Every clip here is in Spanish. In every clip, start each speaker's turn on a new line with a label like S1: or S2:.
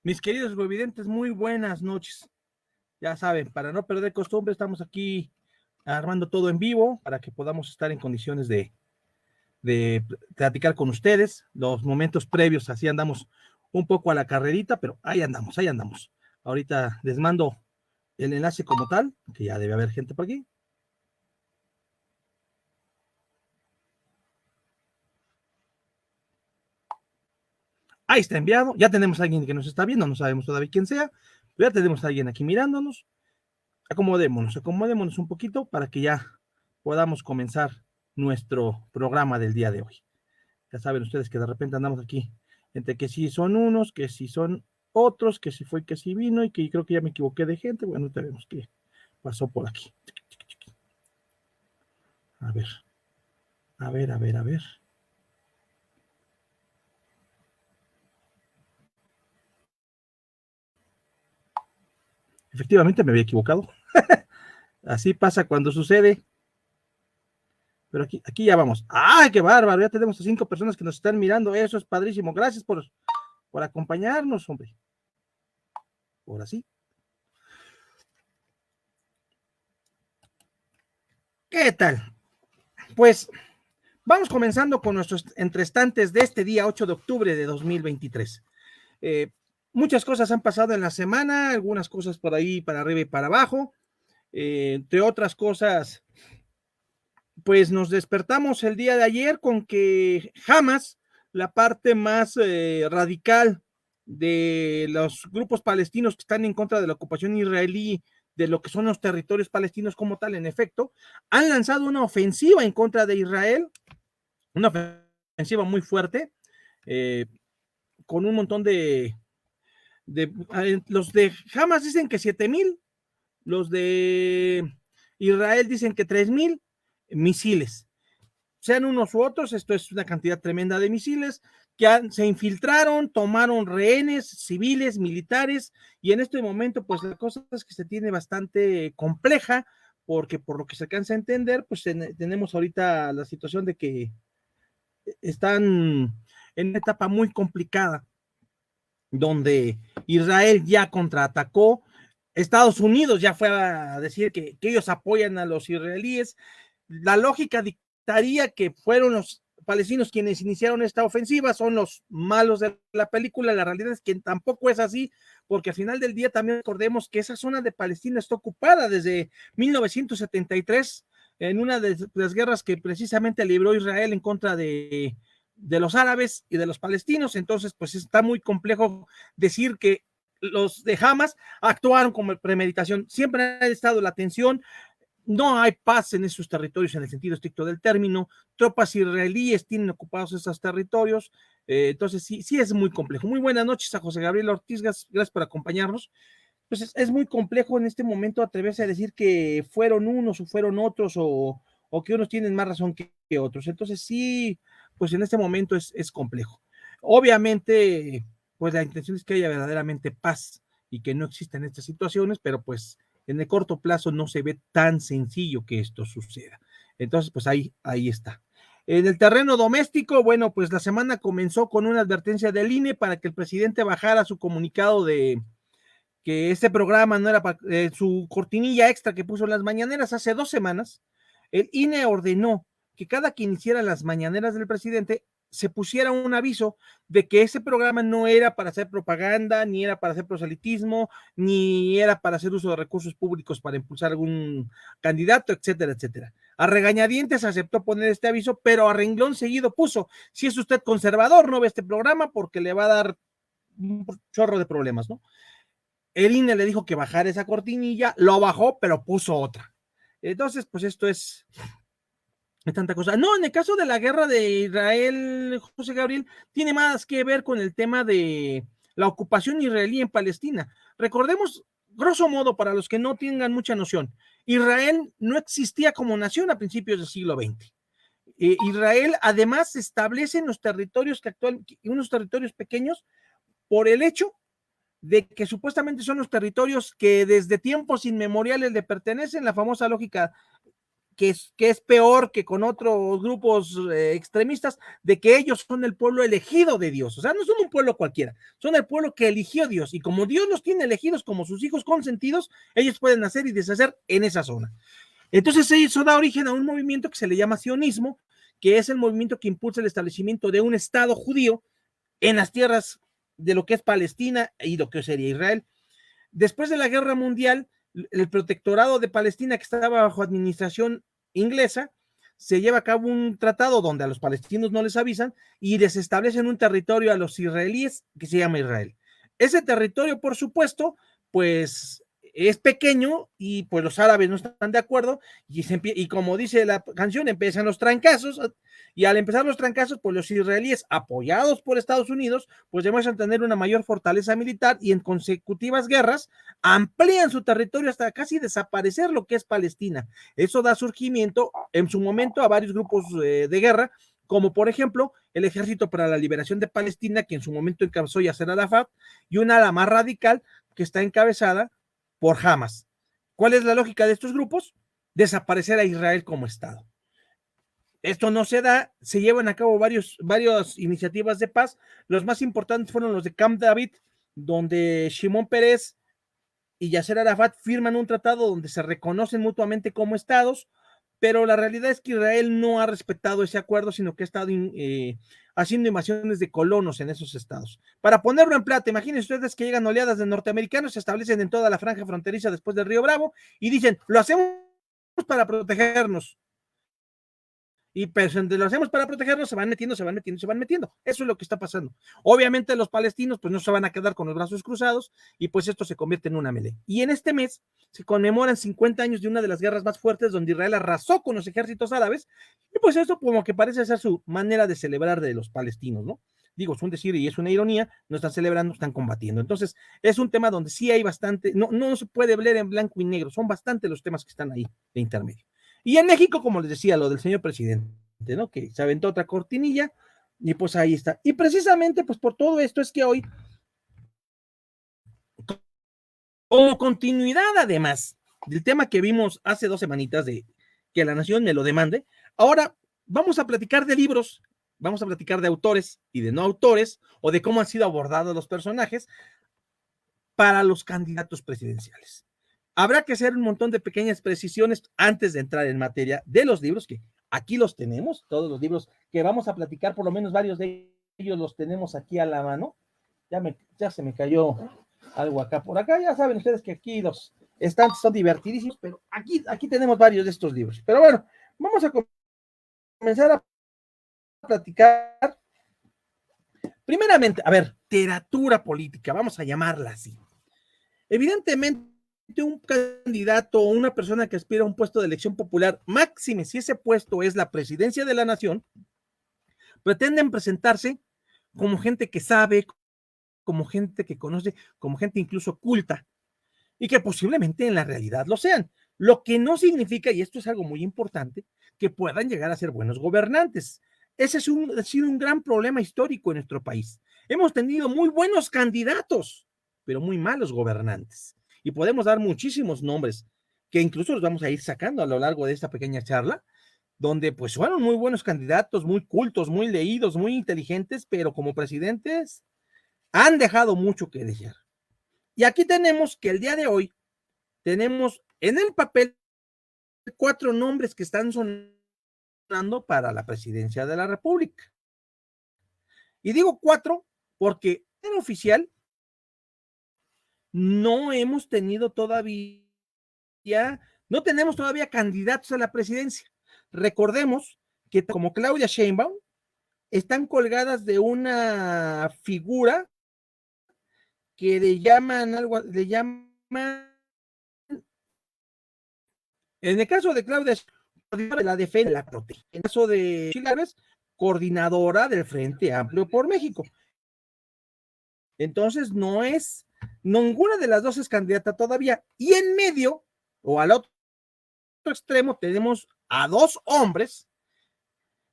S1: Mis queridos revidentes, muy buenas noches. Ya saben, para no perder costumbre, estamos aquí armando todo en vivo para que podamos estar en condiciones de platicar con ustedes. Los momentos previos, así andamos un poco a la carrerita, pero ahí andamos, ahí andamos. Ahorita les mando el enlace como tal, que ya debe haber gente por aquí. Ahí está enviado. Ya tenemos a alguien que nos está viendo, no sabemos todavía quién sea, pero ya tenemos a alguien aquí mirándonos. Acomodémonos un poquito para que ya podamos comenzar nuestro programa del día de hoy. Ya saben ustedes que de repente andamos aquí entre que sí son unos, que sí son otros, que sí fue, que sí vino y que creo que ya me equivoqué de gente. Bueno, tenemos que pasó por aquí. A ver, a ver, a ver, a ver. Efectivamente me había equivocado. Así pasa cuando sucede. Pero aquí ya vamos. ¡Ay, qué bárbaro! Ya tenemos a 5 personas que nos están mirando. Eso es padrísimo. Gracias por acompañarnos, hombre. Ahora sí. ¿Qué tal? Pues vamos comenzando con nuestros entrestantes de este día 8 de octubre de 2023. Eh, Muchas cosas han pasado en la semana, algunas cosas por ahí para arriba y para abajo. Entre otras cosas, pues nos despertamos el día de ayer con que Hamas, la parte más radical de los grupos palestinos que están en contra de la ocupación israelí de lo que son los territorios palestinos como tal, en efecto, han lanzado una ofensiva en contra de Israel, una ofensiva muy fuerte, eh, con un montón los de Hamas dicen que 7,000, los de Israel dicen que 3,000 misiles, sean unos u otros. Esto es una cantidad tremenda de misiles que se infiltraron, tomaron rehenes civiles, militares, y en este momento pues la cosa es que se tiene bastante compleja, porque por lo que se alcanza a entender, pues tenemos ahorita la situación de que están en una etapa muy complicada, donde Israel ya contraatacó, Estados Unidos ya fue a decir que ellos apoyan a los israelíes. La lógica dictaría que fueron los palestinos quienes iniciaron esta ofensiva, son los malos de la película. La realidad es que tampoco es así, porque al final del día también recordemos que esa zona de Palestina está ocupada desde 1973, en una de las guerras que precisamente libró Israel en contra de los árabes y de los palestinos. Entonces pues está muy complejo decir que los de Hamas actuaron como premeditación. Siempre ha estado la tensión, no hay paz en esos territorios en el sentido estricto del término. Tropas israelíes tienen ocupados esos territorios. Entonces sí es muy complejo. Muy buenas noches a José Gabriel Ortiz, gracias por acompañarnos. Pues es muy complejo en este momento atreverse a decir que fueron unos o fueron otros, o que unos tienen más razón que otros. Entonces sí, pues en este momento es complejo. Obviamente, pues la intención es que haya verdaderamente paz y que no existan estas situaciones, pero pues en el corto plazo no se ve tan sencillo que esto suceda. Entonces, pues ahí está. En el terreno doméstico, bueno, pues la semana comenzó con una advertencia del INE para que el presidente bajara su comunicado de que este programa no era para su cortinilla extra que puso en las mañaneras hace 2 semanas. El INE ordenó que cada que iniciara las mañaneras del presidente se pusiera un aviso de que ese programa no era para hacer propaganda, ni era para hacer proselitismo, ni era para hacer uso de recursos públicos para impulsar algún candidato, etcétera, etcétera. A regañadientes aceptó poner este aviso, pero a renglón seguido puso: si es usted conservador, no ve este programa porque le va a dar un chorro de problemas, ¿no? El INE le dijo que bajara esa cortinilla, lo bajó, pero puso otra. Entonces, pues esto es tanta cosa. No, en el caso de la guerra de Israel, José Gabriel, tiene más que ver con el tema de la ocupación israelí en Palestina. Recordemos, grosso modo, para los que no tengan mucha noción, Israel no existía como nación a principios del siglo XX. Israel además se establece en los territorios que actualmente, unos territorios pequeños, por el hecho de que supuestamente son los territorios que desde tiempos inmemoriales le pertenecen, la famosa lógica es peor que con otros grupos extremistas, de que ellos son el pueblo elegido de Dios. O sea, no son un pueblo cualquiera, son el pueblo que eligió Dios. Y como Dios los tiene elegidos como sus hijos consentidos, ellos pueden hacer y deshacer en esa zona. Entonces eso da origen a un movimiento que se le llama sionismo, que es el movimiento que impulsa el establecimiento de un Estado judío en las tierras de lo que es Palestina y lo que sería Israel. Después de la Guerra Mundial, el protectorado de Palestina, que estaba bajo administración inglesa, se lleva a cabo un tratado donde a los palestinos no les avisan y les establecen un territorio a los israelíes que se llama Israel. Ese territorio, por supuesto, pues es pequeño y pues los árabes no están de acuerdo y como dice la canción, empiezan los trancazos y al empezar los trancazos, pues los israelíes apoyados por Estados Unidos, pues demuestran tener una mayor fortaleza militar y en consecutivas guerras amplían su territorio hasta casi desaparecer lo que es Palestina. Eso da surgimiento en su momento a varios grupos de guerra, como por ejemplo el Ejército para la Liberación de Palestina, que en su momento encabezó Yasser Arafat, y una ala más radical que está encabezada por Hamas. ¿Cuál es la lógica de estos grupos? Desaparecer a Israel como Estado. Esto no se da, se llevan a cabo varias iniciativas de paz. Los más importantes fueron los de Camp David, donde Shimon Peres y Yasser Arafat firman un tratado donde se reconocen mutuamente como estados, pero la realidad es que Israel no ha respetado ese acuerdo, sino que ha estado haciendo invasiones de colonos en esos estados. Para ponerlo en plata, imagínense ustedes que llegan oleadas de norteamericanos, se establecen en toda la franja fronteriza después del Río Bravo y dicen, lo hacemos para protegernos. Y pues donde lo hacemos para protegernos, se van metiendo. Eso es lo que está pasando. Obviamente los palestinos pues no se van a quedar con los brazos cruzados y pues esto se convierte en una melee. Y en este mes se conmemoran 50 años de una de las guerras más fuertes donde Israel arrasó con los ejércitos árabes y pues esto como que parece ser su manera de celebrar de los palestinos, ¿no? Digo, es un decir y es una ironía, no están celebrando, están combatiendo. Entonces, es un tema donde sí hay bastante, no se puede ver en blanco y negro, son bastante los temas que están ahí de intermedio. Y en México, como les decía, lo del señor presidente, ¿no? Que se aventó otra cortinilla y pues ahí está. Y precisamente, pues por todo esto es que hoy, como continuidad además del tema que vimos hace 2 semanitas de que la nación me lo demande, ahora vamos a platicar de libros, vamos a platicar de autores y de no autores, o de cómo han sido abordados los personajes para los candidatos presidenciales. Habrá que hacer un montón de pequeñas precisiones antes de entrar en materia de los libros, que aquí los tenemos, todos los libros que vamos a platicar, por lo menos varios de ellos los tenemos aquí a la mano. Ya se me cayó algo acá por acá, ya saben ustedes que aquí los estantes son divertidísimos, pero aquí tenemos varios de estos libros. Pero bueno, vamos a comenzar a platicar. Primeramente, a ver, literatura política, vamos a llamarla así. Evidentemente, un candidato o una persona que aspira a un puesto de elección popular, máxime si ese puesto es la presidencia de la nación, pretenden presentarse como gente que sabe, como gente que conoce, como gente incluso culta, y que posiblemente en la realidad lo sean. Lo que no significa, y esto es algo muy importante, que puedan llegar a ser buenos gobernantes. Ese ha sido un gran problema histórico en nuestro país. Hemos tenido muy buenos candidatos, pero muy malos gobernantes. Y podemos dar muchísimos nombres que incluso los vamos a ir sacando a lo largo de esta pequeña charla, donde pues fueron muy buenos candidatos, muy cultos, muy leídos, muy inteligentes, pero como presidentes han dejado mucho que desear. Y aquí tenemos que el día de hoy tenemos en el papel 4 nombres que están sonando para la presidencia de la República. Y digo 4 porque en oficial no hemos tenido todavía, no tenemos todavía candidatos a la presidencia. Recordemos que como Claudia Sheinbaum están colgadas de una figura que le llaman en el caso de Claudia, la defensa la protege. En el caso de Chile, coordinadora del Frente Amplio por México. Entonces, no es, ninguna de las dos es candidata todavía. Y en medio, o al otro extremo, tenemos a 2 hombres,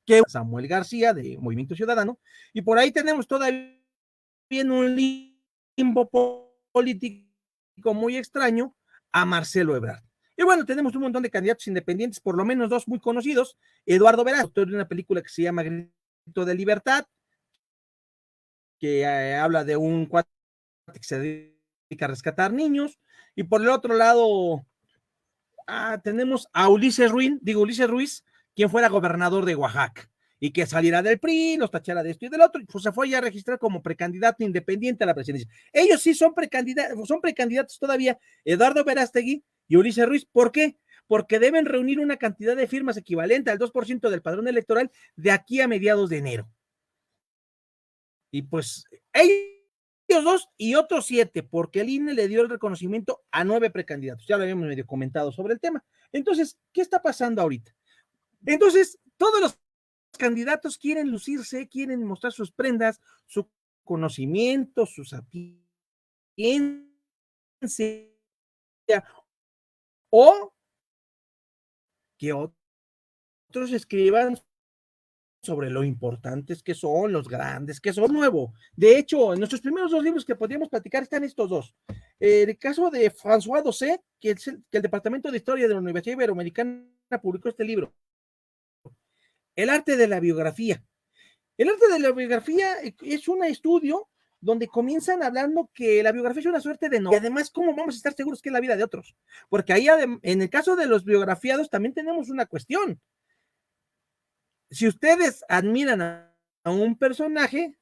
S1: que Samuel García, de Movimiento Ciudadano, y por ahí tenemos todavía en un limbo político muy extraño a Marcelo Ebrard. Y bueno, tenemos un montón de candidatos independientes, por lo menos dos muy conocidos. Eduardo Veras, autor de una película que se llama Grito de Libertad, que habla de un cuate que se dedica a rescatar niños. Y por el otro lado, tenemos a Ulises Ruiz, quien fuera gobernador de Oaxaca y que saliera del PRI, los tachara de esto y del otro, y pues se fue ya a registrar como precandidato independiente a la presidencia. Ellos sí son precandidatos todavía, Eduardo Verástegui y Ulises Ruiz. ¿Por qué? Porque deben reunir una cantidad de firmas equivalente al 2% del padrón electoral de aquí a mediados de enero. Y pues ellos dos y otros 7, porque el INE le dio el reconocimiento a 9 precandidatos. Ya lo habíamos medio comentado sobre el tema. Entonces, ¿qué está pasando ahorita? Entonces, todos los candidatos quieren lucirse, quieren mostrar sus prendas, su conocimiento, su sapiencia, o que otros escriban sobre lo importantes que son, los grandes que son. Nuevo. De hecho, en nuestros primeros 2 libros que podríamos platicar están estos dos. El caso de François Dosset, que el Departamento de Historia de la Universidad Iberoamericana publicó este libro. El arte de la biografía. El arte de la biografía es un estudio donde comienzan hablando que la biografía es una suerte de novela. Y además, ¿cómo vamos a estar seguros que es la vida de otros? Porque ahí, en el caso de los biografiados, también tenemos una cuestión. Si ustedes admiran a un personaje,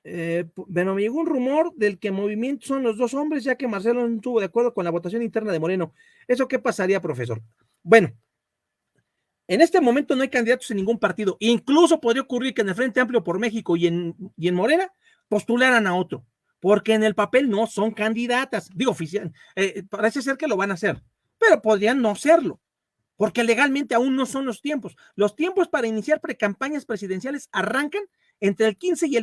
S1: bueno, me llegó un rumor del que Movimiento son los 2 hombres, ya que Marcelo no estuvo de acuerdo con la votación interna de Moreno. ¿Eso qué pasaría, profesor? Bueno, en este momento no hay candidatos en ningún partido. Incluso podría ocurrir que en el Frente Amplio por México y en Morena postularan a otro, porque en el papel no son candidatas. Digo, oficial, parece ser que lo van a hacer, pero podrían no serlo, porque legalmente aún no son los tiempos. Los tiempos para iniciar precampañas presidenciales arrancan entre el 15 y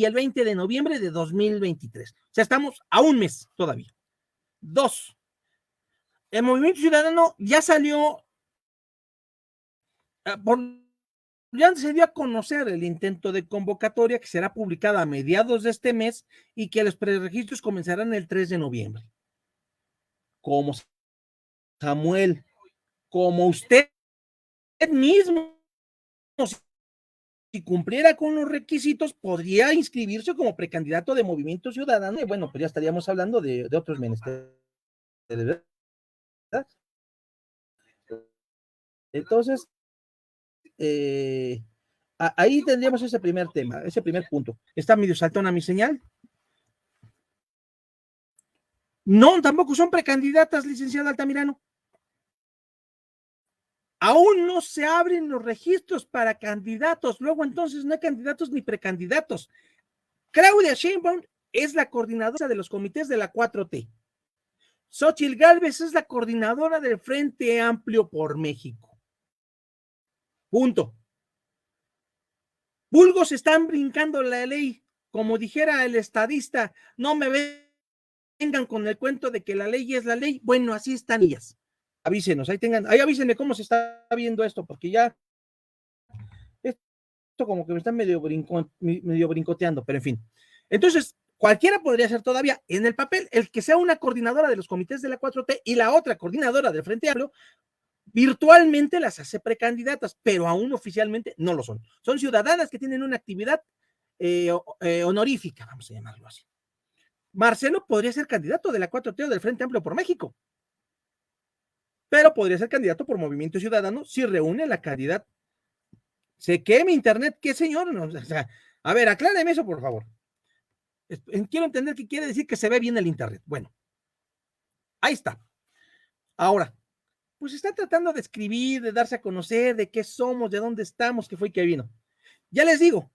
S1: el 20 de noviembre de 2023. O sea, estamos a un mes todavía. 2. El Movimiento Ciudadano ya salió ya se dio a conocer el intento de convocatoria que será publicada a mediados de este mes y que los preregistros comenzarán el 3 de noviembre. Como Samuel, como usted mismo, si cumpliera con los requisitos, podría inscribirse como precandidato de Movimiento Ciudadano. Y bueno, pues ya estaríamos hablando de otros menesteres, ¿verdad? Entonces, ahí tendríamos ese primer tema, ese primer punto. ¿Está medio saltona mi señal? No, tampoco son precandidatas, licenciada Altamirano. Aún no se abren los registros para candidatos, luego entonces no hay candidatos ni precandidatos. Claudia Sheinbaum es la coordinadora de los comités de la 4T. Xóchitl Gálvez es la coordinadora del Frente Amplio por México. Punto. Vulgos están brincando la ley. Como dijera el estadista, no me vengan con el cuento de que la ley es la ley. Bueno, así están ellas. Avísenos, ahí avísenme cómo se está viendo esto, porque ya esto como que me están medio brincoteando, pero en fin. Entonces, cualquiera podría ser todavía en el papel, el que sea una coordinadora de los comités de la 4T y la otra coordinadora del Frente Amplio, virtualmente las hace precandidatas, pero aún oficialmente no lo son. Son ciudadanas que tienen una actividad honorífica, vamos a llamarlo así. Marcelo podría ser candidato de la 4T o del Frente Amplio por México, pero podría ser candidato por Movimiento Ciudadano si reúne la calidad. ¿Se queme internet? ¿Qué señor? No, o sea, a ver, acláreme eso, por favor. Quiero entender qué quiere decir que se ve bien el internet. Bueno, ahí está. Ahora, pues está tratando de escribir, de darse a conocer, de qué somos, de dónde estamos, qué fue y qué vino. Ya les digo,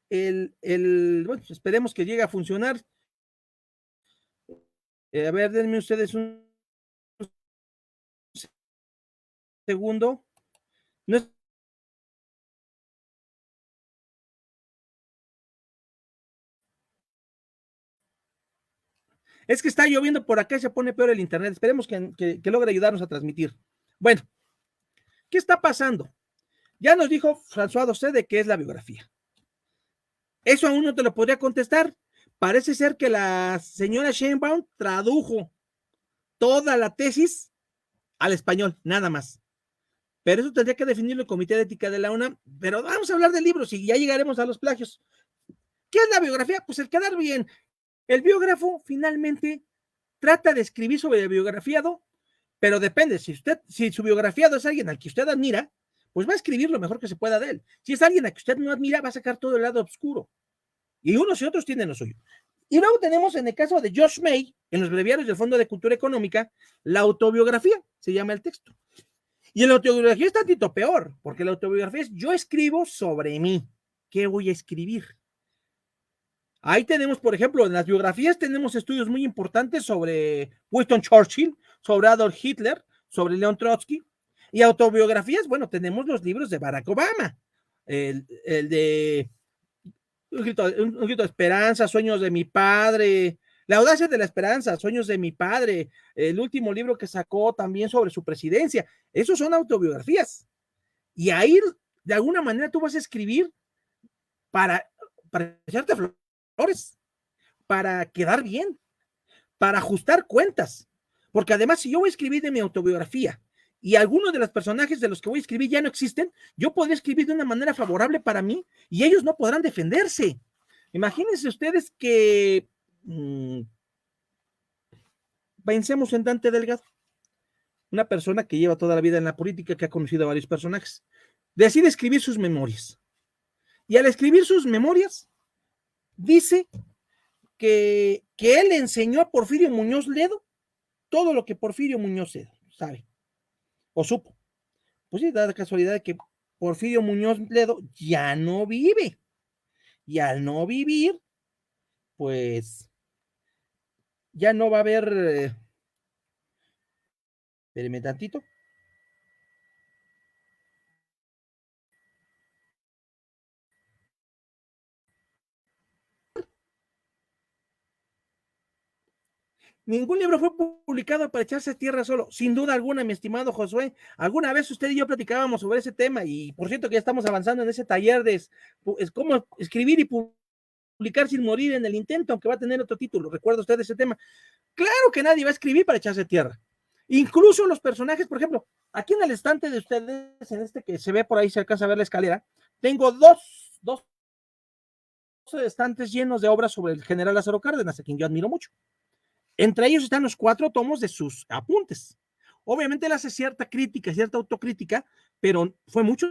S1: bueno, esperemos que llegue a funcionar. A ver, denme ustedes un segundo. No es Es que está lloviendo por acá y se pone peor el internet. Esperemos que logre ayudarnos a transmitir. Bueno, ¿qué está pasando? Ya nos dijo François Dosset de qué es la biografía. Eso aún no te lo podría contestar. Parece ser que la señora Sheinbaum tradujo toda la tesis al español, nada más. Pero eso tendría que definirlo el Comité de Ética de la UNAM. Pero vamos a hablar de libros y ya llegaremos a los plagios. ¿Qué es la biografía? Pues el quedar bien. El biógrafo finalmente trata de escribir sobre el biografiado, pero depende. Si su biografiado es alguien al que usted admira, pues va a escribir lo mejor que se pueda de él. Si es alguien a que usted no admira, va a sacar todo el lado oscuro. Y unos y otros tienen lo suyo. Y luego tenemos en el caso de Josh May, en los breviarios del Fondo de Cultura Económica, la autobiografía, se llama el texto. Y en la autobiografía es tantito peor, porque la autobiografía es yo escribo sobre mí. ¿Qué voy a escribir? Ahí tenemos, por ejemplo, en las biografías tenemos estudios muy importantes sobre Winston Churchill, sobre Adolf Hitler, sobre Leon Trotsky. Y autobiografías, bueno, tenemos los libros de Barack Obama, el de un grito de esperanza, sueños de mi padre, la audacia de la esperanza, sueños de mi padre, el último libro que sacó también sobre su presidencia. Esos son autobiografías. Y ahí, de alguna manera, tú vas a escribir para, para echarte flores, para quedar bien, para ajustar cuentas. Porque además, si yo voy a escribir de mi autobiografía y algunos de los personajes de los que voy a escribir ya no existen, yo podría escribir de una manera favorable para mí y ellos no podrán defenderse. Imagínense ustedes que pensemos en Dante Delgado, una persona que lleva toda la vida en la política, que ha conocido a varios personajes. Decide escribir sus memorias. Y al escribir sus memorias, dice que él le enseñó a Porfirio Muñoz Ledo todo lo que Porfirio Muñoz Ledo sabe o supo. Pues sí, da la casualidad de que Porfirio Muñoz Ledo ya no vive. Y al no vivir, pues ya no va a haber. Espérenme tantito. Ningún libro fue publicado para echarse tierra solo. Sin duda alguna, mi estimado Josué. Alguna vez usted y yo platicábamos sobre ese tema y por cierto que ya estamos avanzando en ese taller de cómo escribir y publicar sin morir en el intento, aunque va a tener otro título. ¿Recuerda usted ese tema? Claro que nadie va a escribir para echarse tierra. Incluso los personajes, por ejemplo, aquí en el estante de ustedes, en este que se ve por ahí, se alcanza a ver la escalera, tengo dos estantes llenos de obras sobre el general Lázaro Cárdenas, a quien yo admiro mucho. Entre ellos están los 4 tomos de sus apuntes. Obviamente él hace cierta crítica, cierta autocrítica, pero fue mucho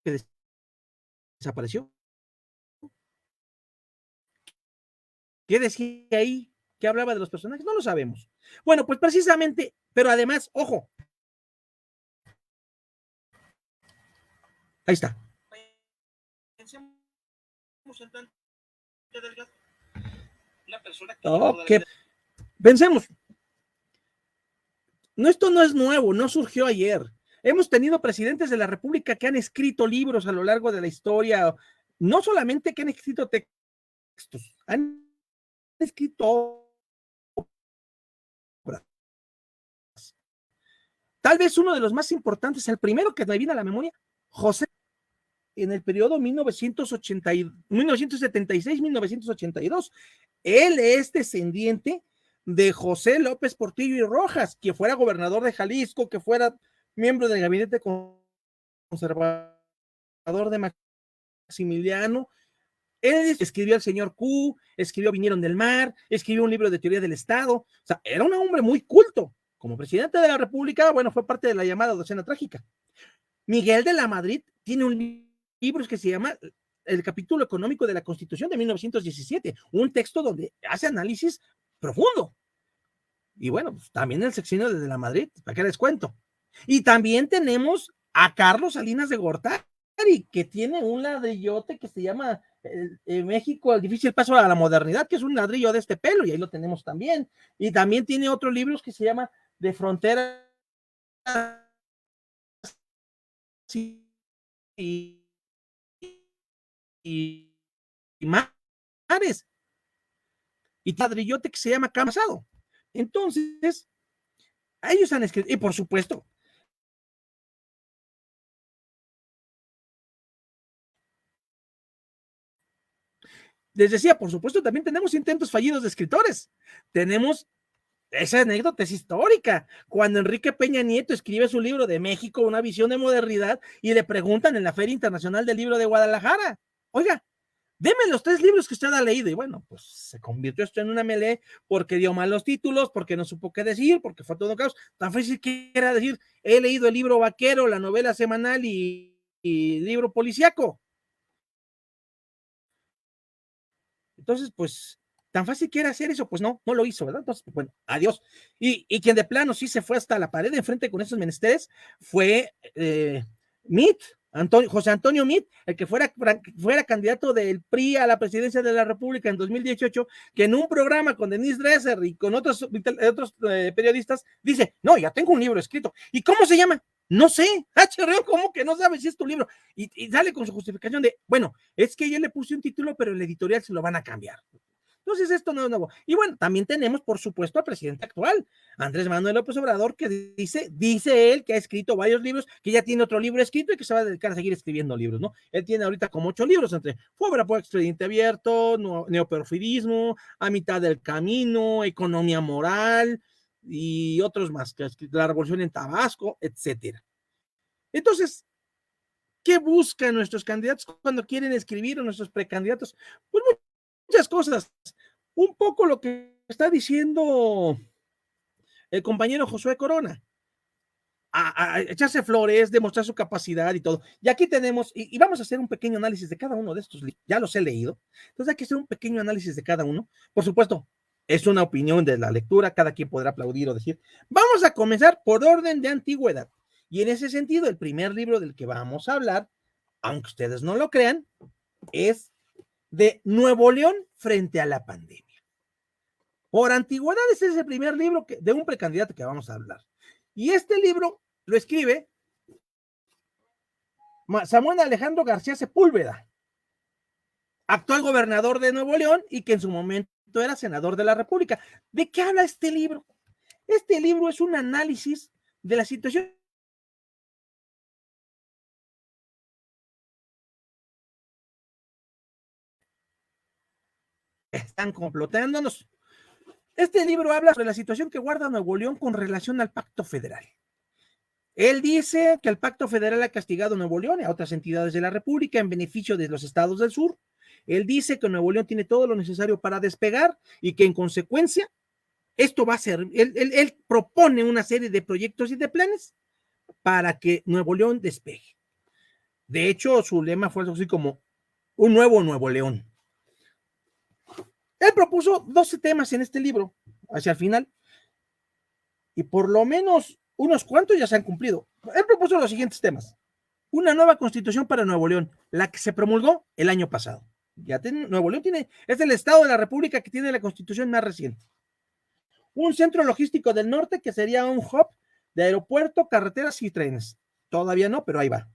S1: que desapareció. ¿Qué decía ahí? ¿Qué hablaba de los personajes? No lo sabemos. Bueno, pues precisamente, pero además, ojo. Ahí está. Ok. Pensemos. No, esto no es nuevo, no surgió ayer. Hemos tenido presidentes de la República que han escrito libros a lo largo de la historia, no solamente que han escrito textos, han escrito obras. Tal vez uno de los más importantes, el primero que me viene a la memoria, José, en el periodo 1976-1982. Él es descendiente de José López Portillo y Rojas, que fuera gobernador de Jalisco, que fuera miembro del gabinete conservador de Maximiliano. Él escribió El Señor Q, escribió Vinieron del Mar, escribió un libro de teoría del Estado. O sea, era un hombre muy culto. Como presidente de la República, bueno, fue parte de la llamada docena trágica. Miguel de la Madrid tiene un libro que se llama El capítulo económico de la Constitución de 1917, un texto donde hace análisis profundo. Y bueno, pues, también el sexenio de la Madrid, ¿para qué les cuento? Y también tenemos a Carlos Salinas de Gortari, que tiene un ladrillote que se llama México, el difícil paso a la modernidad, que es un ladrillo de este pelo, y ahí lo tenemos también. Y también tiene otros libros que se llama De Frontera y, y, y Mares, y ladrillote que se llama Camasado. Entonces, ellos han escrito, y por supuesto, les decía, por supuesto, también tenemos intentos fallidos de escritores. Tenemos esa anécdota es histórica. Cuando Enrique Peña Nieto escribe su libro de México, una visión de modernidad, y le preguntan en la Feria Internacional del Libro de Guadalajara, oiga, deme los 3 libros que usted ha leído. Y bueno, pues se convirtió esto en una melee porque dio mal los títulos, porque no supo qué decir, porque fue todo un caos. Tan fácil que era decir, he leído el libro vaquero, la novela semanal y libro policíaco. Entonces, pues, tan fácil que era hacer eso, pues no lo hizo, ¿verdad? Entonces, bueno, adiós. Y quien de plano sí se fue hasta la pared de enfrente con esos menesteres fue Mitt, José Antonio Mitt, el que fuera candidato del PRI a la presidencia de la República en 2018, que en un programa con Denise Dresser y con otros periodistas dice, no, ya tengo un libro escrito. ¿Y cómo se llama? No sé, ¿cómo que no sabes si es tu libro? Y sale con su justificación de, bueno, es que yo le puse un título, pero el editorial se lo van a cambiar. Entonces, esto no es nuevo. Y bueno, también tenemos, por supuesto, al presidente actual, Andrés Manuel López Obrador, que dice él que ha escrito varios libros, que ya tiene otro libro escrito y que se va a dedicar a seguir escribiendo libros, ¿no? Él tiene ahorita como 8 libros, entre Fobra por Expediente Abierto, Neoporfirismo, A Mitad del Camino, Economía Moral y otros más, que la Revolución en Tabasco, etcétera. Entonces, ¿qué buscan nuestros candidatos cuando quieren escribir o nuestros precandidatos? Pues muchas cosas. Un poco lo que está diciendo el compañero Josué Corona. A echarse flores, demostrar su capacidad y todo. Y aquí tenemos, y vamos a hacer un pequeño análisis de cada uno de estos, ya los he leído, entonces hay que hacer un pequeño análisis de cada uno. Por supuesto, es una opinión de la lectura, cada quien podrá aplaudir o decir. Vamos a comenzar por orden de antigüedad. Y en ese sentido, el primer libro del que vamos a hablar, aunque ustedes no lo crean, es de Nuevo León frente a la pandemia. Por antigüedad, ese es el primer libro de un precandidato que vamos a hablar. Y este libro lo escribe Samuel Alejandro García Sepúlveda, actual gobernador de Nuevo León y que en su momento era senador de la República. ¿De qué habla este libro? Este libro es un análisis de la situación. Están complotándonos. Este libro habla sobre la situación que guarda Nuevo León con relación al Pacto Federal. Él dice que el Pacto Federal ha castigado a Nuevo León y a otras entidades de la República en beneficio de los estados del sur. Él dice que Nuevo León tiene todo lo necesario para despegar y que en consecuencia esto va a ser, él propone una serie de proyectos y de planes para que Nuevo León despegue. De hecho, su lema fue algo así como un nuevo Nuevo León. Él propuso 12 temas en este libro hacia el final y por lo menos unos cuantos ya se han cumplido. Él propuso los siguientes temas. Una nueva constitución para Nuevo León, la que se promulgó el año pasado. Nuevo León es el estado de la República que tiene la constitución más reciente. Un centro logístico del norte que sería un hub de aeropuerto, carreteras y trenes. Todavía no, pero ahí va.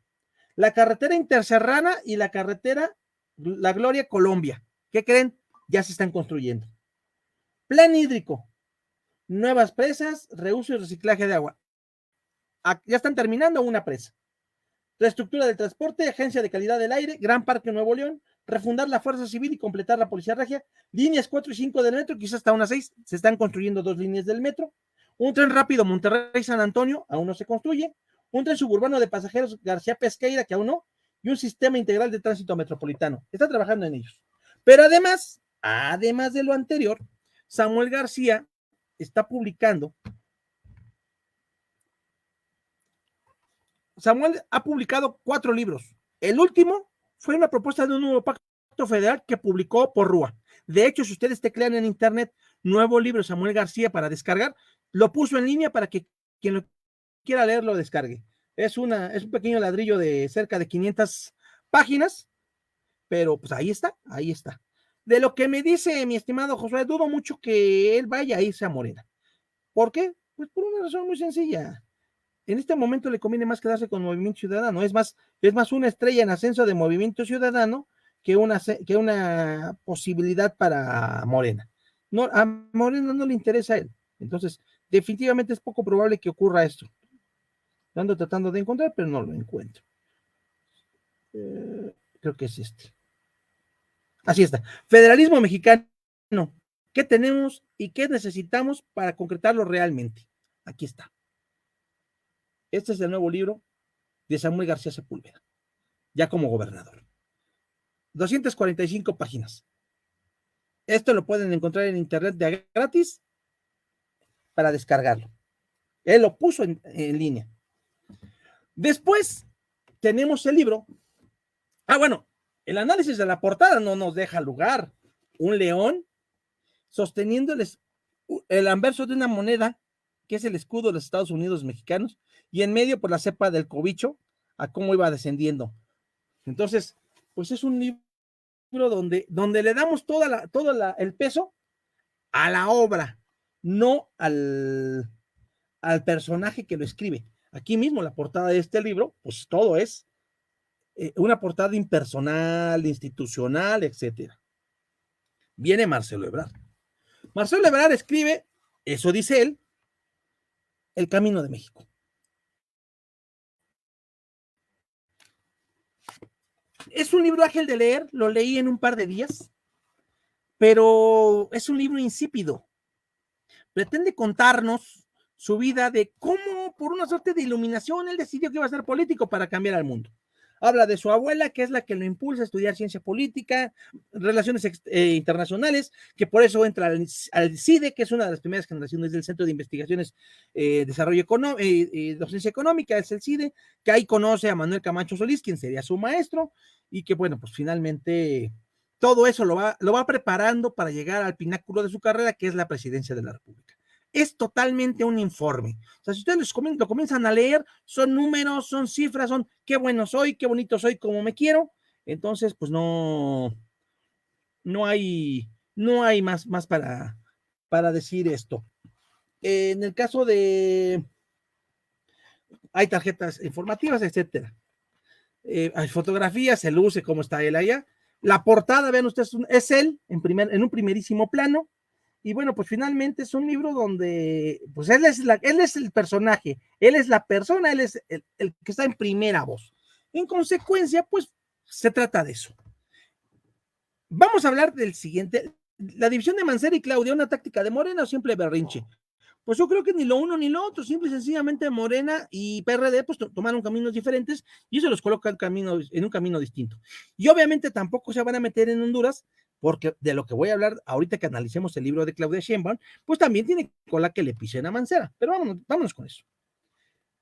S1: La carretera interserrana y la carretera La Gloria Colombia. ¿Qué creen? Ya se están construyendo. Plan hídrico. Nuevas presas, reuso y reciclaje de agua. Ya están terminando una presa. Reestructura del transporte, agencia de calidad del aire, Gran Parque Nuevo León, refundar la Fuerza Civil y completar la Policía Regia, líneas 4 y 5 del metro, quizás hasta unas 6, se están construyendo 2 líneas del metro, un tren rápido Monterrey-San Antonio, aún no se construye, un tren suburbano de pasajeros García Pesqueira, que aún no, y un sistema integral de tránsito metropolitano. Está trabajando en ellos. Pero además de lo anterior, Samuel García está publicando. Samuel ha publicado 4 libros. El último fue una propuesta de un nuevo pacto federal que publicó por Rúa. De hecho, si ustedes teclean en internet nuevo libro Samuel García para descargar, lo puso en línea para que quien lo quiera leer lo descargue. Es un pequeño ladrillo de cerca de 500 páginas, pero pues ahí está, ahí está. De lo que me dice mi estimado Josué, dudo mucho que él vaya a irse a Morena. ¿Por qué? Pues por una razón muy sencilla. En este momento le conviene más quedarse con Movimiento Ciudadano. Es más una estrella en ascenso de Movimiento Ciudadano que una posibilidad para Morena. No, a Morena no le interesa a él. Entonces, definitivamente es poco probable que ocurra esto. Lo ando tratando de encontrar, pero no lo encuentro. Creo que es este. Así está. Federalismo mexicano. ¿Qué tenemos y qué necesitamos para concretarlo realmente? Aquí está. Este es el nuevo libro de Samuel García Sepúlveda, ya como gobernador. 245 páginas. Esto lo pueden encontrar en internet de gratis para descargarlo. Él lo puso en línea. Después tenemos el libro. Bueno, el análisis de la portada no nos deja lugar. Un león sosteniendo el anverso de una moneda, que es el escudo de los Estados Unidos mexicanos, y en medio por la cepa del cobicho, a cómo iba descendiendo. Entonces, pues es un libro donde le damos todo el peso a la obra, no al personaje que lo escribe. Aquí mismo, la portada de este libro, pues todo es una portada impersonal, institucional, etcétera. Viene Marcelo Ebrard. Marcelo Ebrard escribe, eso dice él, El Camino de México. Es un libro ágil de leer, lo leí en un par de días, pero es un libro insípido. Pretende contarnos su vida de cómo, por una suerte de iluminación, él decidió que iba a ser político para cambiar al mundo. Habla de su abuela, que es la que lo impulsa a estudiar ciencia política, relaciones internacionales, que por eso entra al CIDE, que es una de las primeras generaciones del Centro de Investigaciones, Desarrollo Económico, Docencia Económica, es el CIDE, que ahí conoce a Manuel Camacho Solís, quien sería su maestro, y que bueno, pues finalmente todo eso lo va preparando para llegar al pináculo de su carrera, que es la presidencia de la República. Es totalmente un informe. O sea, si ustedes lo comienzan a leer, son números, son cifras, son qué bueno soy, qué bonito soy, como me quiero. Entonces, pues no hay más para decir esto. En el caso de, hay tarjetas informativas, etcétera. Hay fotografías, se luce cómo está él allá. La portada, vean ustedes, es él en un primerísimo plano. Y bueno, pues finalmente es un libro donde, pues él es el personaje, él es la persona, él es el que está en primera voz. En consecuencia, pues se trata de eso. Vamos a hablar del siguiente, la división de Mancera y Claudia, una táctica de Morena o simple berrinche. Pues yo creo que ni lo uno ni lo otro, simple y sencillamente Morena y PRD pues tomaron caminos diferentes y eso los coloca en un camino distinto. Y obviamente tampoco se van a meter en Honduras, porque de lo que voy a hablar ahorita que analicemos el libro de Claudia Sheinbaum, pues también tiene cola que le pisen a Mancera, pero vámonos con eso.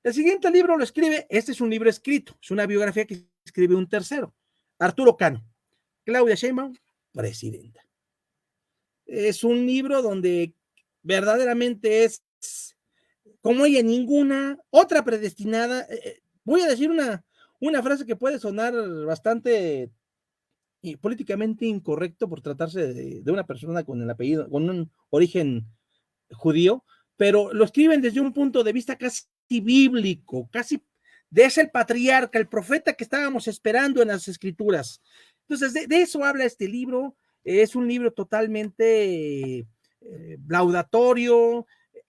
S1: El siguiente libro lo escribe, este es un libro escrito, es una biografía que escribe un tercero, Arturo Cano, Claudia Sheinbaum, presidenta. Es un libro donde verdaderamente es como ella ninguna otra predestinada. Voy a decir una frase que puede sonar bastante políticamente incorrecto por tratarse de una persona con el apellido, con un origen judío, pero lo escriben desde un punto de vista casi bíblico, casi de ese el patriarca, el profeta que estábamos esperando en las escrituras. Entonces, de eso habla este libro. Es un libro totalmente laudatorio.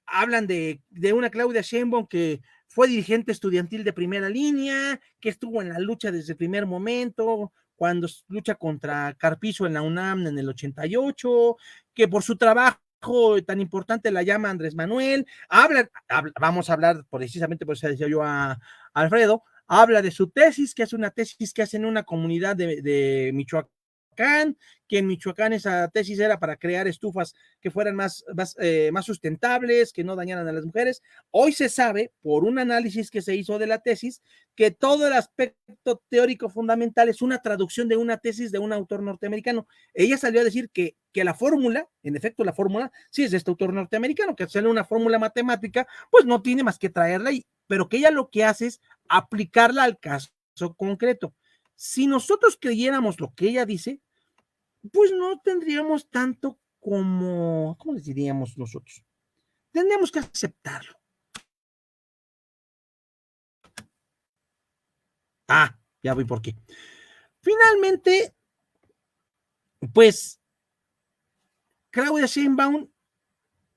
S1: Hablan de una Claudia Sheinbaum que fue dirigente estudiantil de primera línea, que estuvo en la lucha desde el primer momento, cuando lucha contra Carpizo en la UNAM en el 88, que por su trabajo tan importante la llama Andrés Manuel. Vamos a hablar precisamente, por eso decía yo a Alfredo, habla de su tesis, que es una tesis que hace en una comunidad de Michoacán, que en Michoacán esa tesis era para crear estufas que fueran más sustentables, que no dañaran a las mujeres. Hoy se sabe, por un análisis que se hizo de la tesis, que todo el aspecto teórico fundamental es una traducción de una tesis de un autor norteamericano. Ella salió a decir que la fórmula, en efecto la fórmula, sí es de este autor norteamericano, que hacer una fórmula matemática, pues no tiene más que traerla ahí, pero que ella lo que hace es aplicarla al caso concreto. Si nosotros creyéramos lo que ella dice, pues no tendríamos tanto como, ¿cómo les diríamos nosotros? Tendríamos que aceptarlo. Ya voy por qué. Finalmente, pues, Claudia Sheinbaum,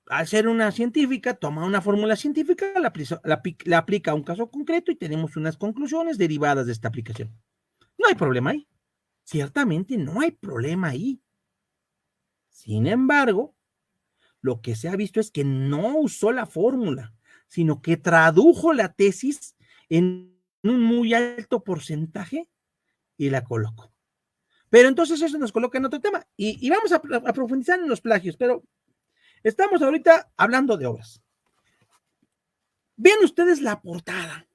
S1: al ser una científica, toma una fórmula científica, la aplica a un caso concreto y tenemos unas conclusiones derivadas de esta aplicación. No hay problema ahí. Ciertamente no hay problema ahí. Sin embargo, lo que se ha visto es que no usó la fórmula, sino que tradujo la tesis en un muy alto porcentaje y la colocó. Pero entonces eso nos coloca en otro tema y vamos a profundizar en los plagios, pero estamos ahorita hablando de obras. Vean ustedes la portada.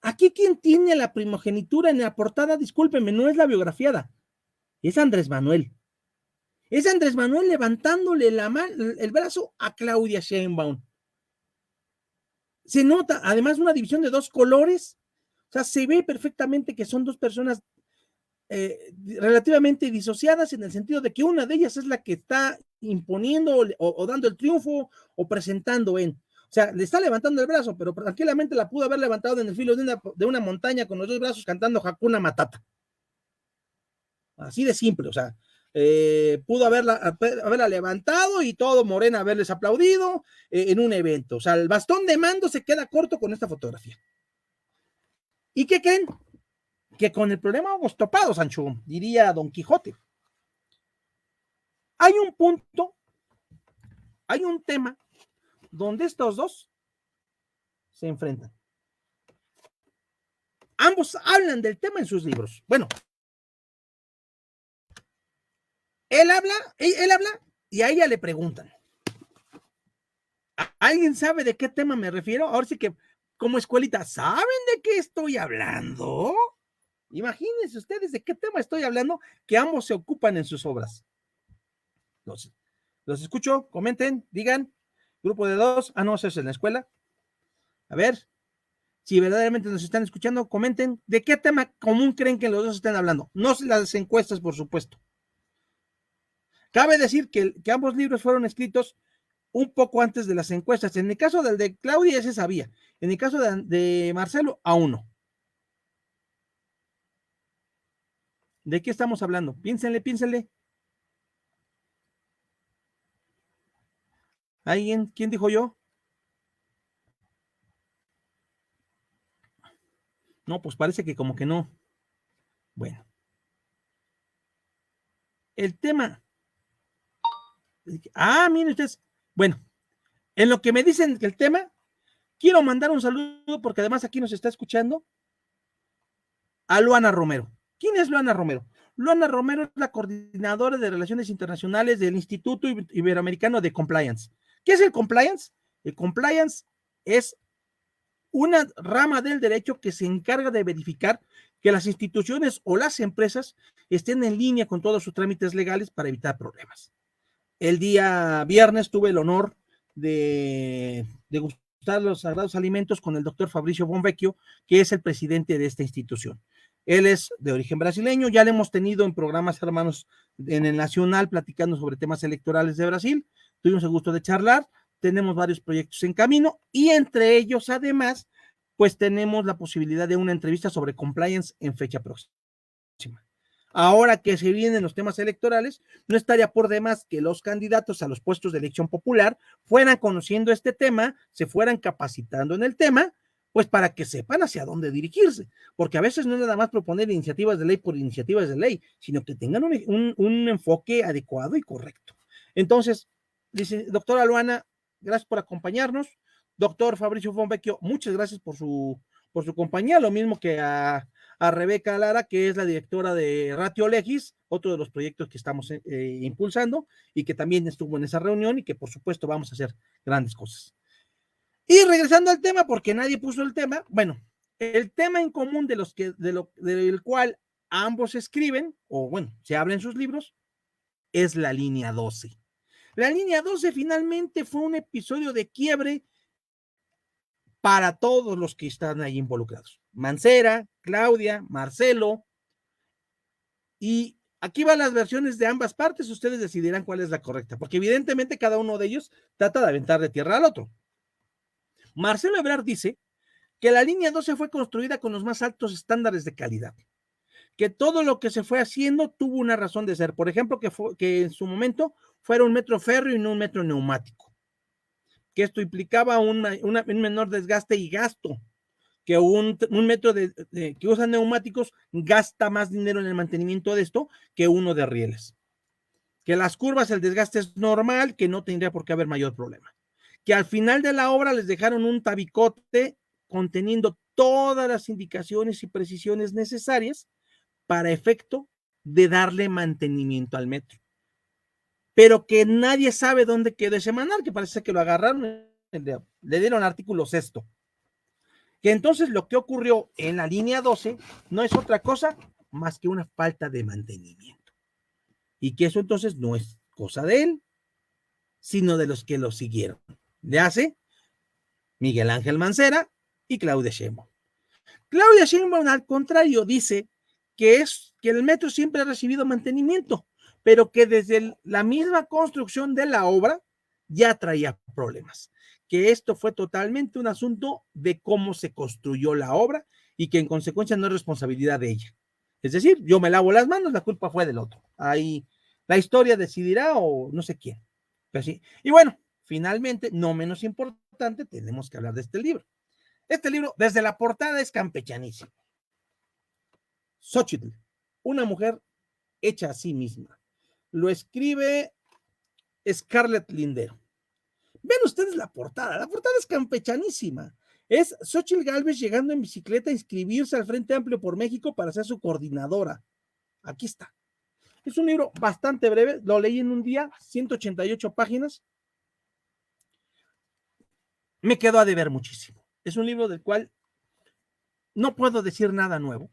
S1: Aquí quien tiene la primogenitura en la portada, discúlpenme, no es la biografiada, es Andrés Manuel. Es Andrés Manuel levantándole el brazo a Claudia Sheinbaum. Se nota, además, una división de dos colores. O sea, se ve perfectamente que son dos personas relativamente disociadas en el sentido de que una de ellas es la que está imponiendo o dando el triunfo o presentando en. O sea, le está levantando el brazo, pero tranquilamente la pudo haber levantado en el filo de una montaña con los dos brazos cantando Hakuna Matata. Así de simple, o sea, pudo haberla levantado y todo Morena haberles aplaudido en un evento. O sea, el bastón de mando se queda corto con esta fotografía. ¿Y qué creen? Que con el problema vamos topados, Sancho, diría Don Quijote. Hay un punto, hay un tema donde estos dos se enfrentan. Ambos hablan del tema en sus libros. Bueno, él habla y a ella le preguntan. ¿Alguien sabe de qué tema me refiero? Ahora sí que, como escuelita, ¿saben de qué estoy hablando? Imagínense ustedes de qué tema estoy hablando, que ambos se ocupan en sus obras. Los escucho, comenten, digan. Grupo de dos, no, eso es en la escuela. A ver, si verdaderamente nos están escuchando, comenten de qué tema común creen que los dos están hablando. No las encuestas, por supuesto. Cabe decir que ambos libros fueron escritos un poco antes de las encuestas. En el caso del de Claudia ya se sabía. En el caso de Marcelo, aún no. ¿De qué estamos hablando? Piénsenle. ¿Alguien? ¿Quién dijo yo? No, pues parece que como que no. Bueno. El tema. Miren ustedes. Bueno, en lo que me dicen que el tema, quiero mandar un saludo porque además aquí nos está escuchando a Luana Romero. ¿Quién es Luana Romero? Luana Romero es la coordinadora de Relaciones Internacionales del Instituto Iberoamericano de Compliance. ¿Qué es el compliance? El compliance es una rama del derecho que se encarga de verificar que las instituciones o las empresas estén en línea con todos sus trámites legales para evitar problemas. El día viernes tuve el honor de degustar los sagrados alimentos con el doctor Fabricio Bonvecchio, que es el presidente de esta institución. Él es de origen brasileño, ya le hemos tenido en programas hermanos en el Nacional platicando sobre temas electorales de Brasil, tuvimos el gusto de charlar, tenemos varios proyectos en camino y entre ellos además, pues tenemos la posibilidad de una entrevista sobre compliance en fecha próxima. Ahora que se vienen los temas electorales, no estaría por demás que los candidatos a los puestos de elección popular fueran conociendo este tema, se fueran capacitando en el tema, pues para que sepan hacia dónde dirigirse, porque a veces no es nada más proponer iniciativas de ley por iniciativas de ley, sino que tengan un enfoque adecuado y correcto. Entonces, dice, doctora Luana, gracias por acompañarnos. Doctor Fabricio Bonvecchio, muchas gracias por su compañía, lo mismo que a Rebeca Lara, que es la directora de Ratio Legis, otro de los proyectos que estamos impulsando y que también estuvo en esa reunión y que por supuesto vamos a hacer grandes cosas. Y regresando al tema, porque nadie puso el tema, bueno, el tema en común del cual ambos escriben, o bueno, se habla en sus libros, es la línea 12. La línea 12 finalmente fue un episodio de quiebre para todos los que están ahí involucrados. Mancera, Claudia, Marcelo, y aquí van las versiones de ambas partes, ustedes decidirán cuál es la correcta, porque evidentemente cada uno de ellos trata de aventar de tierra al otro. Marcelo Ebrard dice que la línea 12 fue construida con los más altos estándares de calidad, que todo lo que se fue haciendo tuvo una razón de ser, por ejemplo, que en su momento fuera un metro férreo y no un metro neumático, que esto implicaba un menor desgaste y gasto, que un metro que usa neumáticos gasta más dinero en el mantenimiento de esto que uno de rieles. Que las curvas, el desgaste es normal, que no tendría por qué haber mayor problema. Que al final de la obra les dejaron un tabicote conteniendo todas las indicaciones y precisiones necesarias para efecto de darle mantenimiento al metro. Pero que nadie sabe dónde quedó ese manual, que parece que lo agarraron, le dieron artículo sexto. Que entonces lo que ocurrió en la línea 12 no es otra cosa más que una falta de mantenimiento. Y que eso entonces no es cosa de él, sino de los que lo siguieron. Le hace Miguel Ángel Mancera y Claudia Sheinbaum. Claudia Sheinbaum, al contrario, dice que el metro siempre ha recibido mantenimiento, pero que desde la misma construcción de la obra ya traía problemas. Que esto fue totalmente un asunto de cómo se construyó la obra y que en consecuencia no es responsabilidad de ella. Es decir, yo me lavo las manos, la culpa fue del otro. Ahí la historia decidirá o no sé quién. Pero sí. Y bueno, finalmente, no menos importante, tenemos que hablar de este libro. Este libro, desde la portada, es campechanísimo. Xóchitl, una mujer hecha a sí misma. Lo escribe Scarlett Lindero. Ven ustedes la portada es campechanísima. Es Xóchitl Gálvez llegando en bicicleta a inscribirse al Frente Amplio por México para ser su coordinadora. Aquí está. Es un libro bastante breve, lo leí en un día, 188 páginas. Me quedó a deber muchísimo. Es un libro del cual no puedo decir nada nuevo.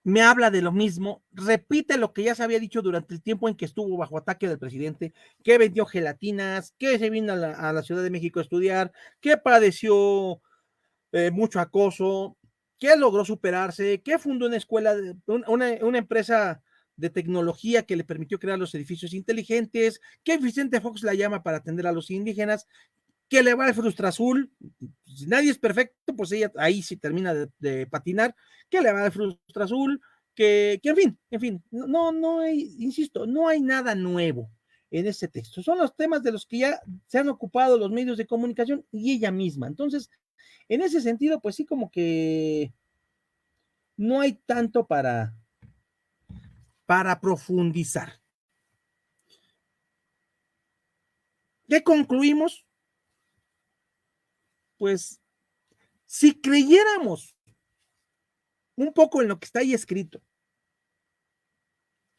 S1: Me habla de lo mismo, repite lo que ya se había dicho durante el tiempo en que estuvo bajo ataque del presidente, que vendió gelatinas, que se vino a la Ciudad de México a estudiar, que padeció mucho acoso, que logró superarse, que fundó una escuela, una empresa de tecnología que le permitió crear los edificios inteligentes, que Vicente Fox la llama para atender a los indígenas, que le va al Frustra Azul, si nadie es perfecto, pues ella ahí sí termina de patinar, que le va al Frustra Azul, que en fin, no hay, insisto, no hay nada nuevo en ese texto. Son los temas de los que ya se han ocupado los medios de comunicación y ella misma. Entonces, en ese sentido, pues sí, como que no hay tanto para profundizar. ¿Qué concluimos? Pues si creyéramos un poco en lo que está ahí escrito,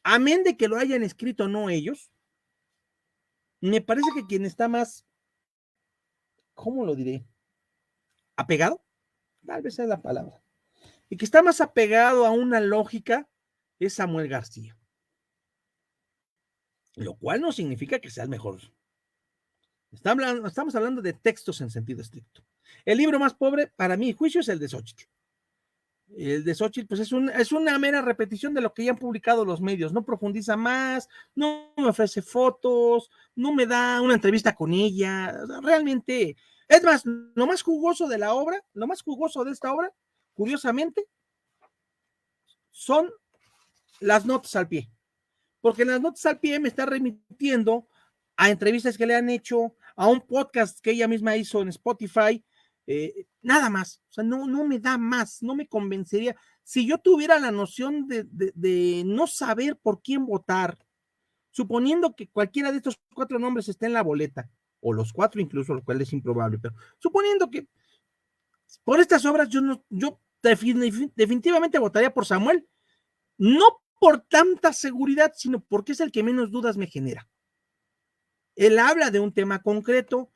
S1: amén de que lo hayan escrito no ellos, me parece que quien está más, ¿cómo lo diré? Apegado, tal vez es la palabra, y que está más apegado a una lógica es Samuel García, lo cual no significa que sea el mejor. Estamos hablando de textos en sentido estricto. El libro más pobre, para mi juicio, es el de Xóchitl. El de Xóchitl, pues es una mera repetición de lo que ya han publicado los medios, no profundiza más, no me ofrece fotos, no me da una entrevista con ella, realmente, es más, lo más jugoso de la obra, lo más jugoso de esta obra, curiosamente, son las notas al pie, porque en las notas al pie me está remitiendo a entrevistas que le han hecho, a un podcast que ella misma hizo en Spotify, nada más, o sea, no me da más, no me convencería. Si yo tuviera la noción de no saber por quién votar, suponiendo que cualquiera de estos 4 nombres esté en la boleta, o los 4 incluso, lo cual es improbable, pero suponiendo que por estas obras yo definitivamente votaría por Samuel, no por tanta seguridad, sino porque es el que menos dudas me genera. Él habla de un tema concreto,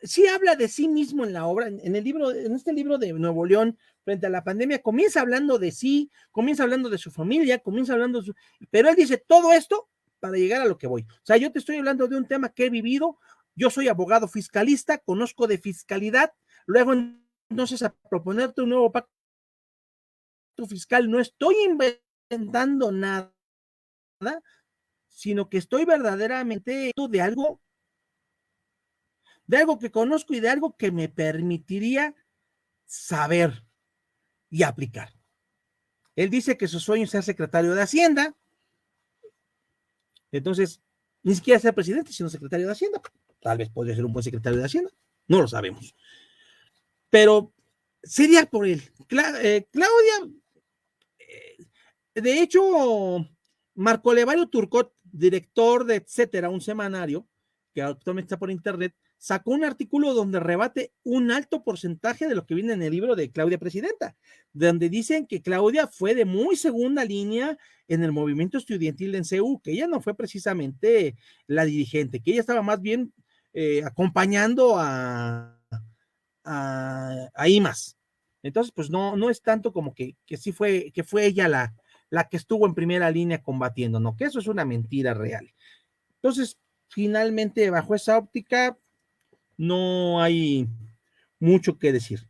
S1: sí habla de sí mismo en la obra, en este libro de Nuevo León, frente a la pandemia, comienza hablando de sí, comienza hablando de su familia, comienza hablando pero él dice todo esto para llegar a lo que voy. O sea, yo te estoy hablando de un tema que he vivido, yo soy abogado fiscalista, conozco de fiscalidad, luego entonces a proponerte un nuevo pacto fiscal, no estoy inventando nada, sino que estoy verdaderamente de algo que conozco y de algo que me permitiría saber y aplicar. Él dice que su sueño es ser secretario de Hacienda, entonces ni siquiera ser presidente, sino secretario de Hacienda. Tal vez podría ser un buen secretario de Hacienda, no lo sabemos. pero sería por él. Claudia, de hecho, Marco Levario Turcot, director de Etcétera, un semanario que actualmente está por internet, sacó un artículo donde rebate un alto porcentaje de lo que viene en el libro de Claudia Presidenta, donde dicen que Claudia fue de muy segunda línea en el movimiento estudiantil en CEU, que ella no fue precisamente la dirigente, que ella estaba más bien acompañando a IMAS. Entonces, pues no es tanto como que sí que fue ella la que estuvo en primera línea combatiendo, no, que eso es una mentira real. Entonces, finalmente, bajo esa óptica, no hay mucho que decir.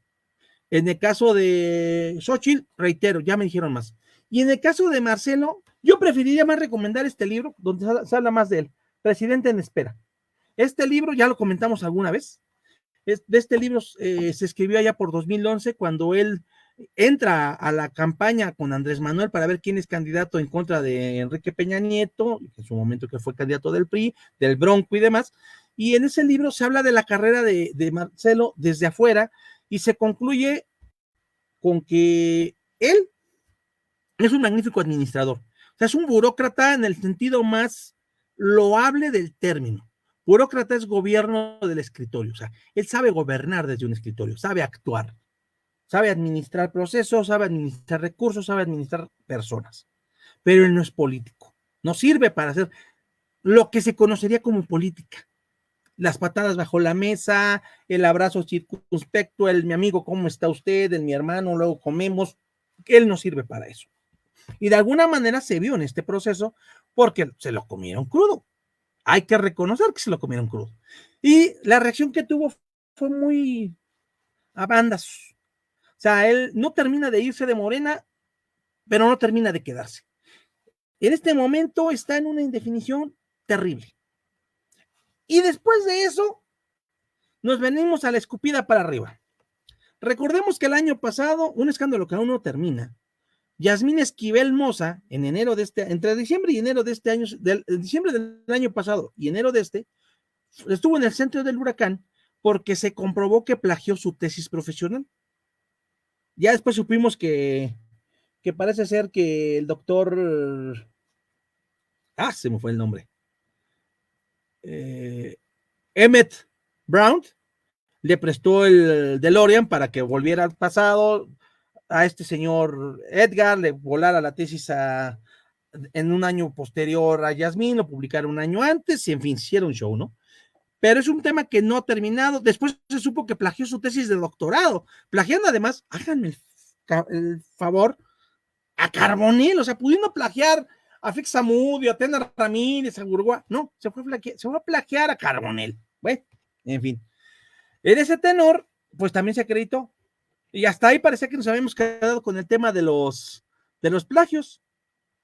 S1: En el caso de Xochitl, reitero, ya me dijeron más. Y en el caso de Marcelo, yo preferiría más recomendar este libro donde se habla más de él, Presidente en Espera. Este libro ya lo comentamos alguna vez. De este libro se escribió allá por 2011 cuando él entra a la campaña con Andrés Manuel para ver quién es candidato en contra de Enrique Peña Nieto, en su momento que fue candidato del PRI, del Bronco y demás. Y en ese libro se habla de la carrera de Marcelo desde afuera y se concluye con que él es un magnífico administrador. O sea, es un burócrata en el sentido más loable del término. Burócrata es gobierno del escritorio. O sea, él sabe gobernar desde un escritorio, sabe actuar, sabe administrar procesos, sabe administrar recursos, sabe administrar personas. Pero él no es político. No sirve para hacer lo que se conocería como política. Las patadas bajo la mesa, el abrazo circunspecto, el mi amigo, ¿cómo está usted? El mi hermano, luego comemos. Él no sirve para eso. Y de alguna manera se vio en este proceso porque se lo comieron crudo. Hay que reconocer que se lo comieron crudo. Y la reacción que tuvo fue muy a bandas. O sea, él no termina de irse de Morena, pero no termina de quedarse. En este momento está en una indefinición terrible. Y después de eso, nos venimos a la escupida para arriba. Recordemos que el año pasado, un escándalo que aún no termina, Yasmín Esquivel Moza, en enero de entre diciembre y enero de este año, diciembre del año pasado y enero de estuvo en el centro del huracán porque se comprobó que plagió su tesis profesional. Ya después supimos que parece ser que el doctor, se me fue el nombre, Emmett Brown, le prestó el DeLorean para que volviera al pasado, a este señor Edgar le volara la tesis en un año posterior a Yasmín, lo publicaron un año antes y en fin, hicieron un show, ¿no? Pero es un tema que no ha terminado. Después se supo que plagió su tesis de doctorado, plagiando además, háganme el favor, a Carbonell, o sea, pudiendo plagiar a Fix Zamudio, a Tena Ramírez, a Gurgua, no, se fue a plagiar a Carbonell. Bueno, en fin. En ese tenor, pues también se acreditó. Y hasta ahí parecía que nos habíamos quedado con el tema de los plagios.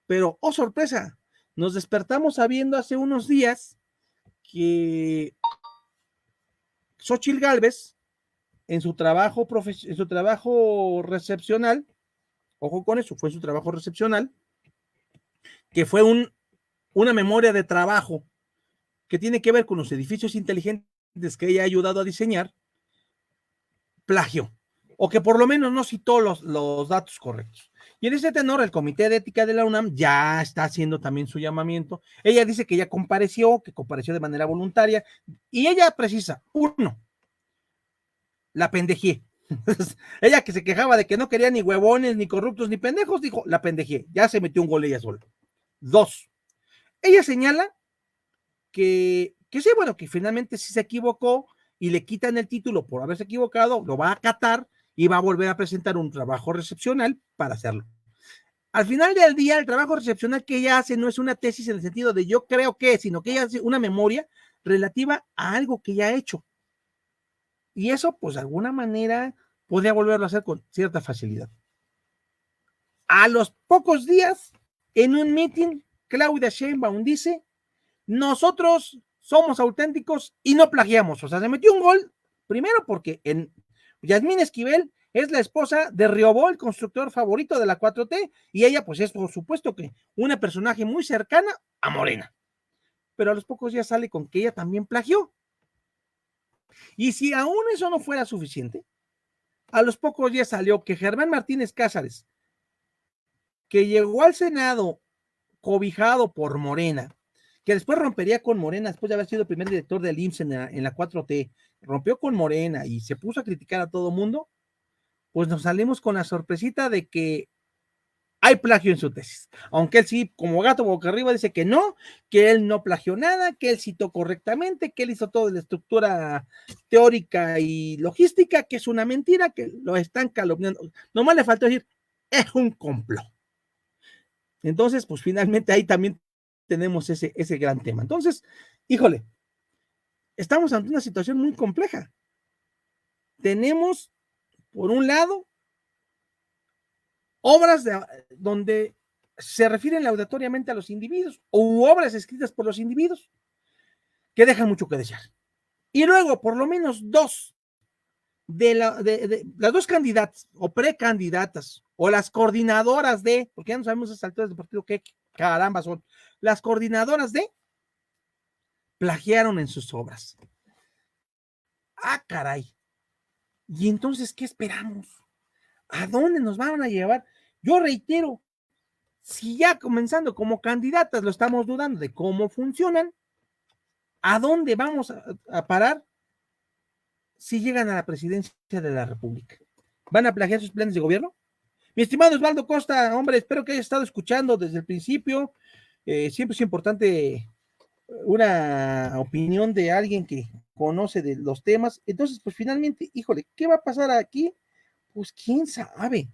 S1: Pero, oh sorpresa, nos despertamos sabiendo hace unos días que Xochitl Gálvez, en su trabajo recepcional, ojo con eso, fue su trabajo recepcional, que fue una memoria de trabajo que tiene que ver con los edificios inteligentes que ella ha ayudado a diseñar, plagio, o que por lo menos no citó los datos correctos. Y en ese tenor, el Comité de Ética de la UNAM ya está haciendo también su llamamiento. Ella dice que ya compareció, de manera voluntaria, y ella precisa, uno, la pendejé. Ella que se quejaba de que no quería ni huevones, ni corruptos, ni pendejos, dijo, la pendejé, ya se metió un gol ella sola. Dos, ella señala que sí, bueno, que finalmente sí se equivocó y le quitan el título por haberse equivocado, lo va a acatar y va a volver a presentar un trabajo recepcional para hacerlo. Al final del día, el trabajo recepcional que ella hace no es una tesis en el sentido de yo creo que, sino que ella hace una memoria relativa a algo que ya ha hecho. Y eso, pues de alguna manera, podría volverlo a hacer con cierta facilidad. A los pocos días, en un meeting, Claudia Sheinbaum dice, nosotros somos auténticos y no plagiamos. O sea, se metió un gol, primero porque Yasmín Esquivel es la esposa de Riobó, el constructor favorito de la 4T, y ella, pues es por supuesto que una personaje muy cercana a Morena. Pero a los pocos días sale con que ella también plagió. Y si aún eso no fuera suficiente, A los pocos días salió que Germán Martínez Cázares, que llegó al Senado cobijado por Morena, que después rompería con Morena, después de haber sido el primer director del IMSS en la 4T, rompió con Morena y se puso a criticar a todo mundo, pues nos salimos con la sorpresita de que hay plagio en su tesis. Aunque él sí, como gato boca arriba, dice que él no plagió nada, que él citó correctamente, que él hizo toda la estructura teórica y logística, que es una mentira, que lo están calumniando. Nomás le faltó decir, es un complot. Entonces, pues finalmente ahí también tenemos ese gran tema. Entonces, híjole, estamos ante una situación muy compleja. Tenemos, por un lado, obras donde se refieren laudatoriamente a los individuos o obras escritas por los individuos que dejan mucho que desear. Y luego, por lo menos dos de las dos candidatas o precandidatas o las coordinadoras de, porque ya no sabemos a esas alturas del partido qué caramba son, las coordinadoras de plagiaron en sus obras. Ah, caray. Y entonces, ¿qué esperamos? ¿A dónde nos van a llevar? Yo reitero, si ya comenzando como candidatas lo estamos dudando de cómo funcionan, ¿a dónde vamos a parar si llegan a la presidencia de la República? ¿Van a plagiar sus planes de gobierno? Mi estimado Osvaldo Costa, hombre, espero que hayas estado escuchando desde el principio. Siempre es importante una opinión de alguien que conoce de los temas. Entonces, pues finalmente, híjole, ¿qué va a pasar aquí? Pues quién sabe.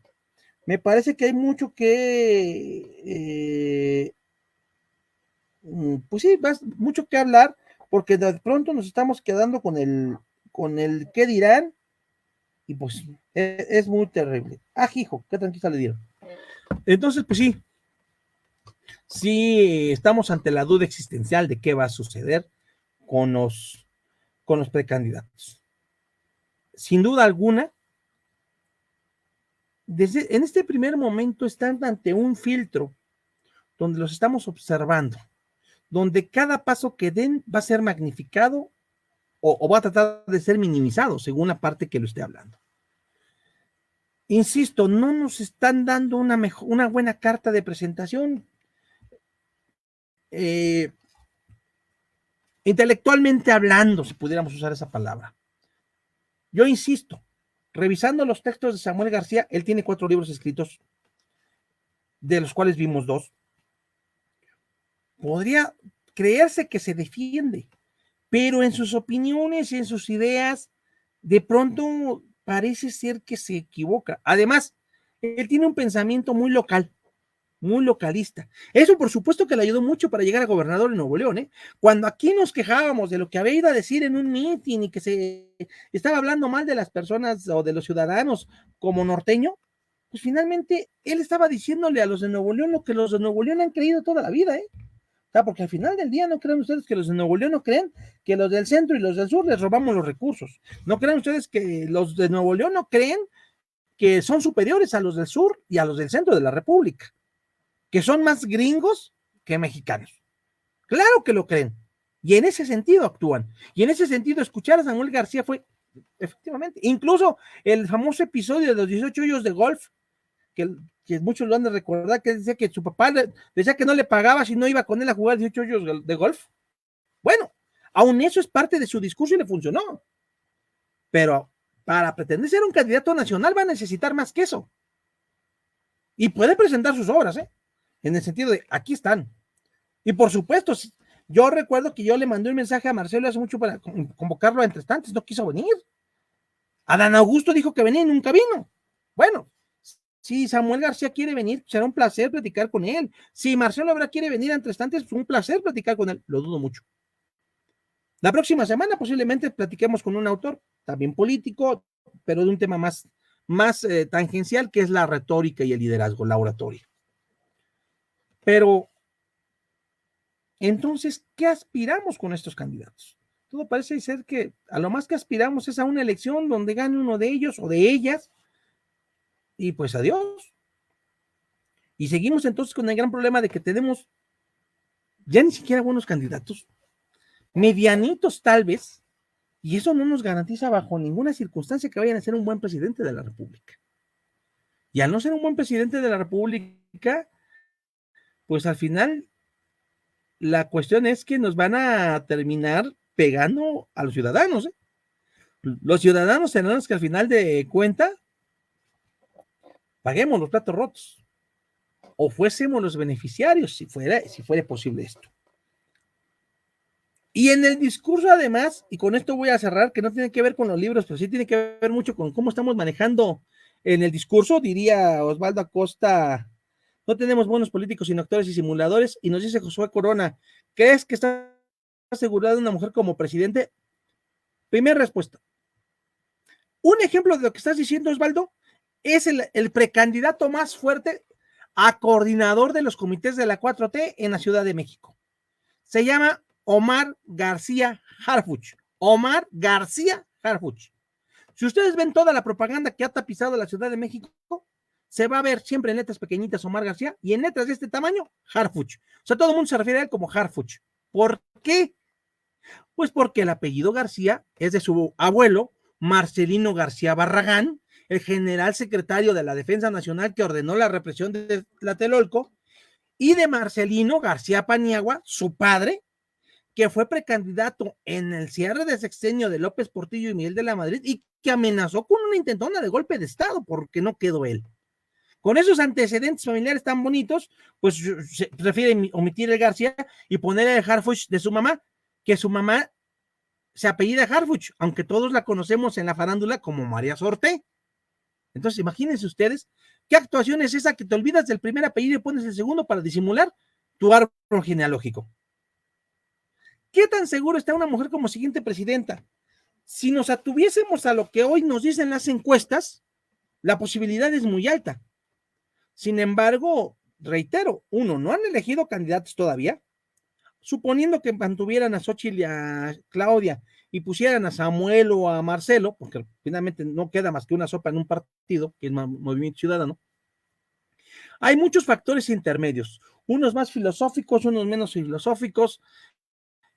S1: Me parece que hay mucho que, pues sí, mucho que hablar, porque de pronto nos estamos quedando con el qué dirán, y pues es muy terrible. Ah, hijo, qué tranquila le dieron. Entonces, pues sí, estamos ante la duda existencial de qué va a suceder con los precandidatos. Sin duda alguna, en este primer momento están ante un filtro donde los estamos observando, donde cada paso que den va a ser magnificado o va a tratar de ser minimizado según la parte que lo esté hablando. Insisto, no nos están dando una buena carta de presentación. Intelectualmente hablando, si pudiéramos usar esa palabra. Yo insisto, revisando los textos de Samuel García, él tiene 4 libros escritos, de los cuales vimos 2. Podría creerse que se defiende, pero en sus opiniones y en sus ideas, de pronto parece ser que se equivoca. Además, él tiene un pensamiento muy local, muy localista. Eso, por supuesto, que le ayudó mucho para llegar a gobernador en Nuevo León, ¿eh? Cuando aquí nos quejábamos de lo que había ido a decir en un meeting y que se estaba hablando mal de las personas o de los ciudadanos como norteño, pues finalmente él estaba diciéndole a los de Nuevo León lo que los de Nuevo León han creído toda la vida, ¿eh? O sea, porque al final del día no creen ustedes que los de Nuevo León no creen que los del centro y los del sur les robamos los recursos. No creen ustedes que los de Nuevo León no creen que son superiores a los del sur y a los del centro de la República, que son más gringos que mexicanos. Claro que lo creen. Y en ese sentido actúan. Y en ese sentido, escuchar a Samuel García fue, efectivamente, incluso el famoso episodio de los 18 hoyos de golf, que muchos lo han de recordar, que decía que su papá decía que no le pagaba si no iba con él a jugar 18 hoyos de golf. Bueno, aún eso es parte de su discurso y le funcionó. Pero para pretender ser un candidato nacional va a necesitar más que eso. Y puede presentar sus obras, ¿eh? En el sentido de, aquí están. Y por supuesto, yo recuerdo que yo le mandé un mensaje a Marcelo hace mucho para convocarlo a Entre Estantes, no quiso venir. Adán Augusto dijo que venía y nunca vino. Bueno, si Samuel García quiere venir, será un placer platicar con él. Si Marcelo Ebrard quiere venir a Entre Estantes, pues un placer platicar con él. Lo dudo mucho. La próxima semana posiblemente platiquemos con un autor, también político, pero de un tema más tangencial, que es la retórica y el liderazgo, la oratoria. Pero, entonces, ¿qué aspiramos con estos candidatos? Todo parece ser que a lo más que aspiramos es a una elección donde gane uno de ellos o de ellas, y pues adiós. Y seguimos entonces con el gran problema de que tenemos ya ni siquiera buenos candidatos, medianitos tal vez, Y eso no nos garantiza bajo ninguna circunstancia que vayan a ser un buen presidente de la República. Y al no ser un buen presidente de la República, pues al final la cuestión es que nos van a terminar pegando a los ciudadanos, ¿eh? Los ciudadanos tenemos que al final de cuenta paguemos los platos rotos o fuésemos los beneficiarios si fuera posible esto. Y en el discurso, además, y con esto voy a cerrar, que no tiene que ver con los libros, pero sí tiene que ver mucho con cómo estamos manejando en el discurso, diría Osvaldo Acosta, no tenemos buenos políticos, sino actores y simuladores, y nos dice Josué Corona, ¿crees que está asegurada una mujer como presidente? Primera respuesta. Un ejemplo de lo que estás diciendo, Osvaldo, es el precandidato más fuerte a coordinador de los comités de la 4T en la Ciudad de México. Se llama Omar García Harfuch. Omar García Harfuch. Si ustedes ven toda la propaganda que ha tapizado la Ciudad de México, se va a ver siempre en letras pequeñitas Omar García y en letras de este tamaño, Harfuch. O sea, todo el mundo se refiere a él como Harfuch. ¿Por qué? Pues porque el apellido García es de su abuelo, Marcelino García Barragán, el general secretario de la Defensa Nacional que ordenó la represión de Tlatelolco, y de Marcelino García Paniagua, su padre, que fue precandidato en el cierre de sexenio de López Portillo y Miguel de la Madrid y que amenazó con una intentona de golpe de Estado porque no quedó él. Con esos antecedentes familiares tan bonitos, pues se prefiere omitir el García y poner el Harfuch de su mamá, que su mamá se apellida Harfuch, aunque todos la conocemos en la farándula como María Sorte. Entonces, imagínense ustedes, ¿qué actuación es esa que te olvidas del primer apellido y pones el segundo para disimular tu árbol genealógico? ¿Qué tan seguro está una mujer como siguiente presidenta? Si nos atuviésemos a lo que hoy nos dicen las encuestas, la posibilidad es muy alta. Sin embargo, reitero, no han elegido candidatos todavía. Suponiendo que mantuvieran a Xochitl y a Claudia y pusieran a Samuel o a Marcelo, porque finalmente no queda más que una sopa en un partido, que es Movimiento Ciudadano, hay muchos factores intermedios, unos más filosóficos, unos menos filosóficos.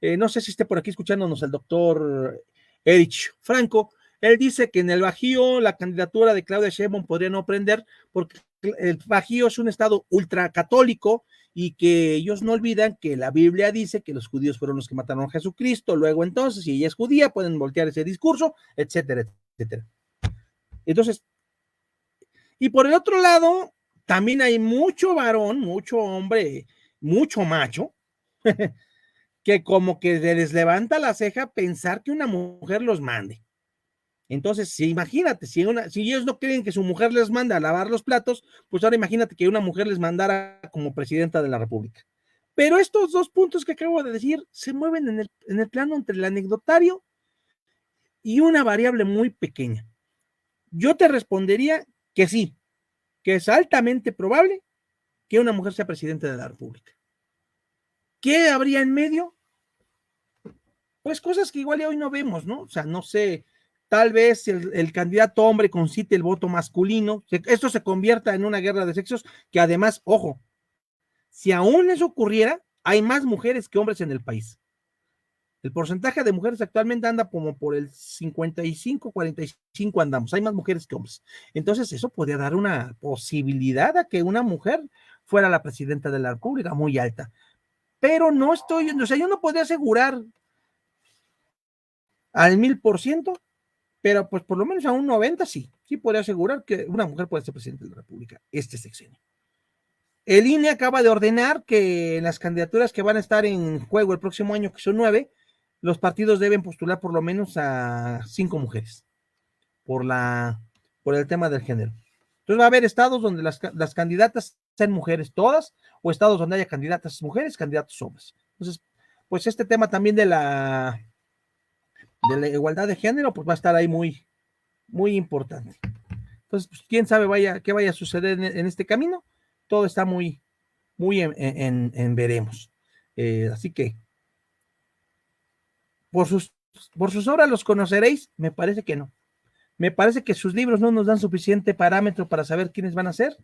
S1: No sé si esté por aquí escuchándonos el doctor Erich Franco. Él dice que en el Bajío la candidatura de Claudia Sheinbaum podría no prender porque el Bajío es un estado ultracatólico y que ellos no olvidan que la Biblia dice que los judíos fueron los que mataron a Jesucristo. Luego entonces, si ella es judía, pueden voltear ese discurso, etcétera, etcétera. Entonces, y por el otro lado, también hay mucho varón, mucho hombre, mucho macho, que como que les levanta la ceja pensar que una mujer los mande. Entonces, si imagínate, si ellos no creen que su mujer les manda a lavar los platos, pues ahora imagínate que una mujer les mandara como presidenta de la República. Pero estos dos puntos que acabo de decir se mueven en el plano entre el anecdotario y una variable muy pequeña. Yo te respondería que sí, que es altamente probable que una mujer sea presidenta de la República. ¿Qué habría en medio? Pues cosas que igual hoy no vemos, ¿no? O sea, no sé, tal vez el candidato hombre concite el voto masculino, esto se convierta en una guerra de sexos, que además, ojo, si aún eso ocurriera, hay más mujeres que hombres en el país. El porcentaje de mujeres actualmente anda como por el 55, 45 andamos, hay más mujeres que hombres. Entonces eso podría dar una posibilidad a que una mujer fuera la presidenta de la República muy alta. Pero no estoy, o sea, yo no podría asegurar al 1000%, pero pues por lo menos a un 90 sí podría asegurar que una mujer puede ser presidente de la República este sexenio. El INE acaba de ordenar que en las candidaturas que van a estar en juego el próximo año, que son 9, los partidos deben postular por lo menos a 5 mujeres por el tema del género. Entonces va a haber estados donde las candidatas sean mujeres todas, o estados donde haya candidatas mujeres, candidatos hombres. Entonces, pues este tema también de la igualdad de género, pues va a estar ahí muy, muy importante. Entonces, pues, quién sabe qué vaya a suceder en este camino. Todo está muy, muy en veremos. Así que, por sus obras los conoceréis, me parece que no. Me parece que sus libros no nos dan suficiente parámetro para saber quiénes van a ser.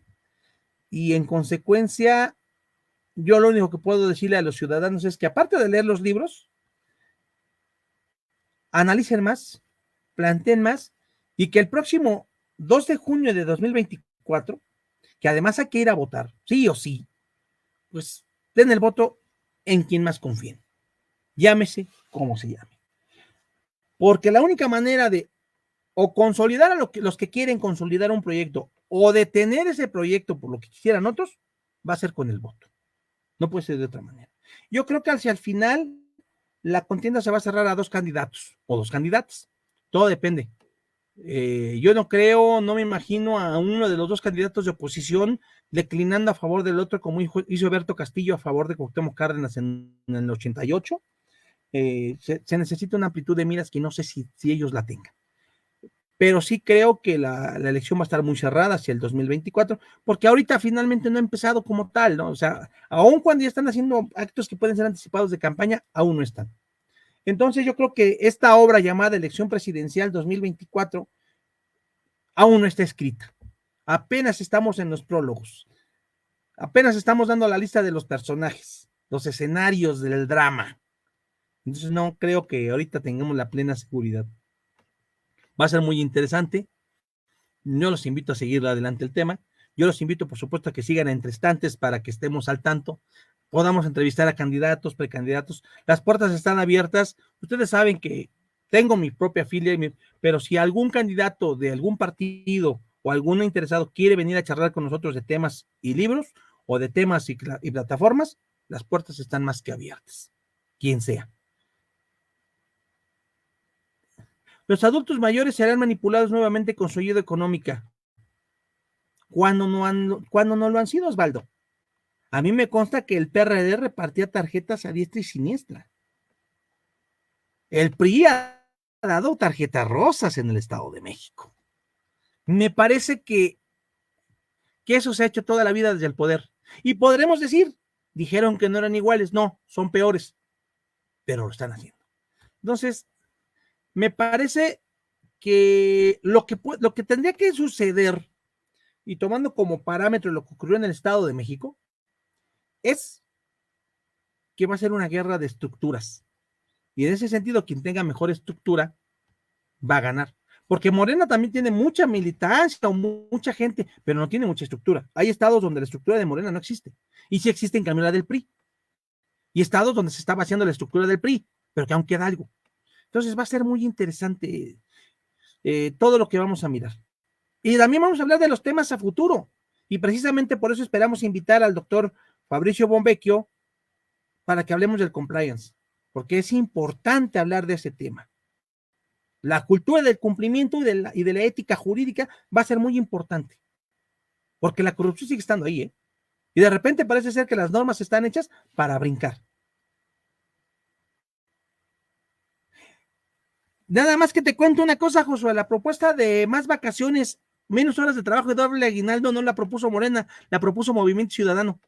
S1: Y en consecuencia, yo lo único que puedo decirle a los ciudadanos es que aparte de leer los libros, analicen más, planteen más, y que el próximo 2 de junio de 2024, que además hay que ir a votar, sí o sí, pues den el voto en quien más confíen, llámese como se llame. Porque la única manera de o consolidar a los que quieren consolidar un proyecto o detener ese proyecto por lo que quisieran otros, va a ser con el voto. No puede ser de otra manera. Yo creo que hacia el final la contienda se va a cerrar a 2 candidatos o 2 candidatas. Todo depende. Yo no creo, no me imagino a uno de los 2 candidatos de oposición declinando a favor del otro, como hizo Alberto Castillo a favor de Cuauhtémoc Cárdenas en el 88. Se necesita una amplitud de miras que no sé si ellos la tengan. Pero sí creo que la elección va a estar muy cerrada hacia el 2024, porque ahorita finalmente no ha empezado como tal, ¿no? O sea, aun cuando ya están haciendo actos que pueden ser anticipados de campaña, aún no están. Entonces yo creo que esta obra llamada Elección Presidencial 2024 aún no está escrita. Apenas estamos en los prólogos. Apenas estamos dando la lista de los personajes, los escenarios del drama. Entonces no creo que ahorita tengamos la plena seguridad. Va a ser muy interesante. Yo los invito a seguir adelante el tema. Yo los invito, por supuesto, a que sigan entre estantes para que estemos al tanto, podamos entrevistar a candidatos, precandidatos. Las puertas están abiertas. Ustedes saben que tengo mi propia filia, pero si algún candidato de algún partido o algún interesado quiere venir a charlar con nosotros de temas y libros o de temas y plataformas, las puertas están más que abiertas, quien sea. Los adultos mayores serán manipulados nuevamente con su ayuda económica. ¿Cuándo no lo han sido, Osvaldo? A mí me consta que el PRD repartía tarjetas a diestra y siniestra. El PRI ha dado tarjetas rosas en el Estado de México. Me parece que eso se ha hecho toda la vida desde el poder. Y podremos decir, dijeron que no eran iguales. No, son peores, pero lo están haciendo. Entonces, me parece que lo que tendría que suceder, y tomando como parámetro lo que ocurrió en el Estado de México, es que va a ser una guerra de estructuras. Y en ese sentido, quien tenga mejor estructura va a ganar. Porque Morena también tiene mucha militancia o mucha gente, pero no tiene mucha estructura. Hay estados donde la estructura de Morena no existe. Y sí existe en cambio la del PRI. Y estados donde se está vaciando la estructura del PRI, pero que aún queda algo. Entonces va a ser muy interesante todo lo que vamos a mirar. Y también vamos a hablar de los temas a futuro. Y precisamente por eso esperamos invitar al doctor Fabricio Bombecchio para que hablemos del compliance, porque es importante hablar de ese tema. La cultura del cumplimiento y de la ética jurídica va a ser muy importante, porque la corrupción sigue estando ahí, ¿eh? Y de repente parece ser que las normas están hechas para brincar. Nada más que te cuento una cosa, Josué, la propuesta de más vacaciones, menos horas de trabajo y doble aguinaldo no la propuso Morena, la propuso Movimiento Ciudadano.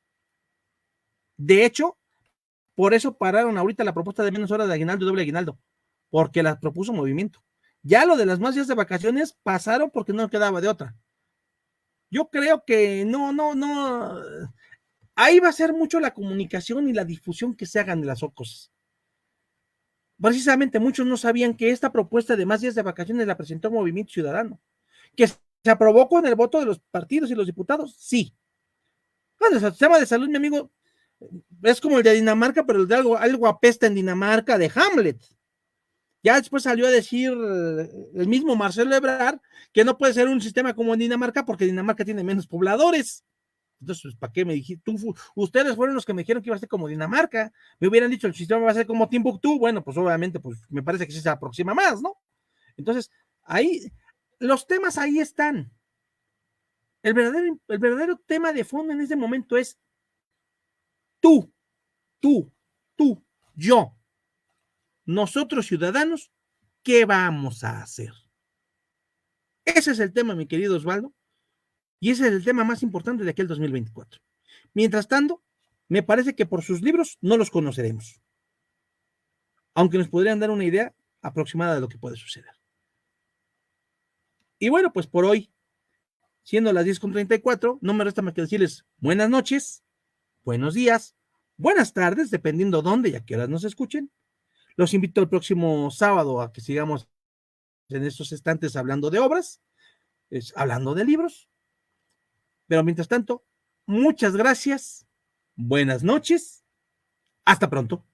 S1: De hecho, por eso pararon ahorita la propuesta de menos horas de aguinaldo y doble aguinaldo, porque la propuso Movimiento. Ya lo de las más días de vacaciones pasaron porque no quedaba de otra. Yo creo que no. Ahí va a ser mucho la comunicación y la difusión que se hagan de las cosas. Precisamente muchos no sabían que esta propuesta de más días de vacaciones la presentó Movimiento Ciudadano. ¿Que se aprobó con el voto de los partidos y los diputados? Sí. Bueno, el sistema de salud, mi amigo, es como el de Dinamarca, pero el de algo apesta en Dinamarca de Hamlet. Ya después salió a decir el mismo Marcelo Ebrard que no puede ser un sistema como en Dinamarca porque Dinamarca tiene menos pobladores. Entonces, ¿para qué me dijiste? Ustedes fueron los que me dijeron que iba a ser como Dinamarca. Me hubieran dicho el sistema va a ser como Timbuktu. Bueno, pues obviamente, pues me parece que sí se aproxima más, ¿no? Entonces, ahí, los temas ahí están. El verdadero tema de fondo en este momento es tú, yo, nosotros ciudadanos, ¿qué vamos a hacer? Ese es el tema, mi querido Osvaldo, y ese es el tema más importante de aquel 2024. Mientras tanto, me parece que por sus libros no los conoceremos, aunque nos podrían dar una idea aproximada de lo que puede suceder. Y bueno, pues por hoy, siendo las 10:34, no me resta más que decirles buenas noches, buenos días, buenas tardes, dependiendo dónde y a qué horas nos escuchen. Los invito el próximo sábado a que sigamos en estos estantes hablando de obras, hablando de libros. Pero mientras tanto, muchas gracias, buenas noches, hasta pronto.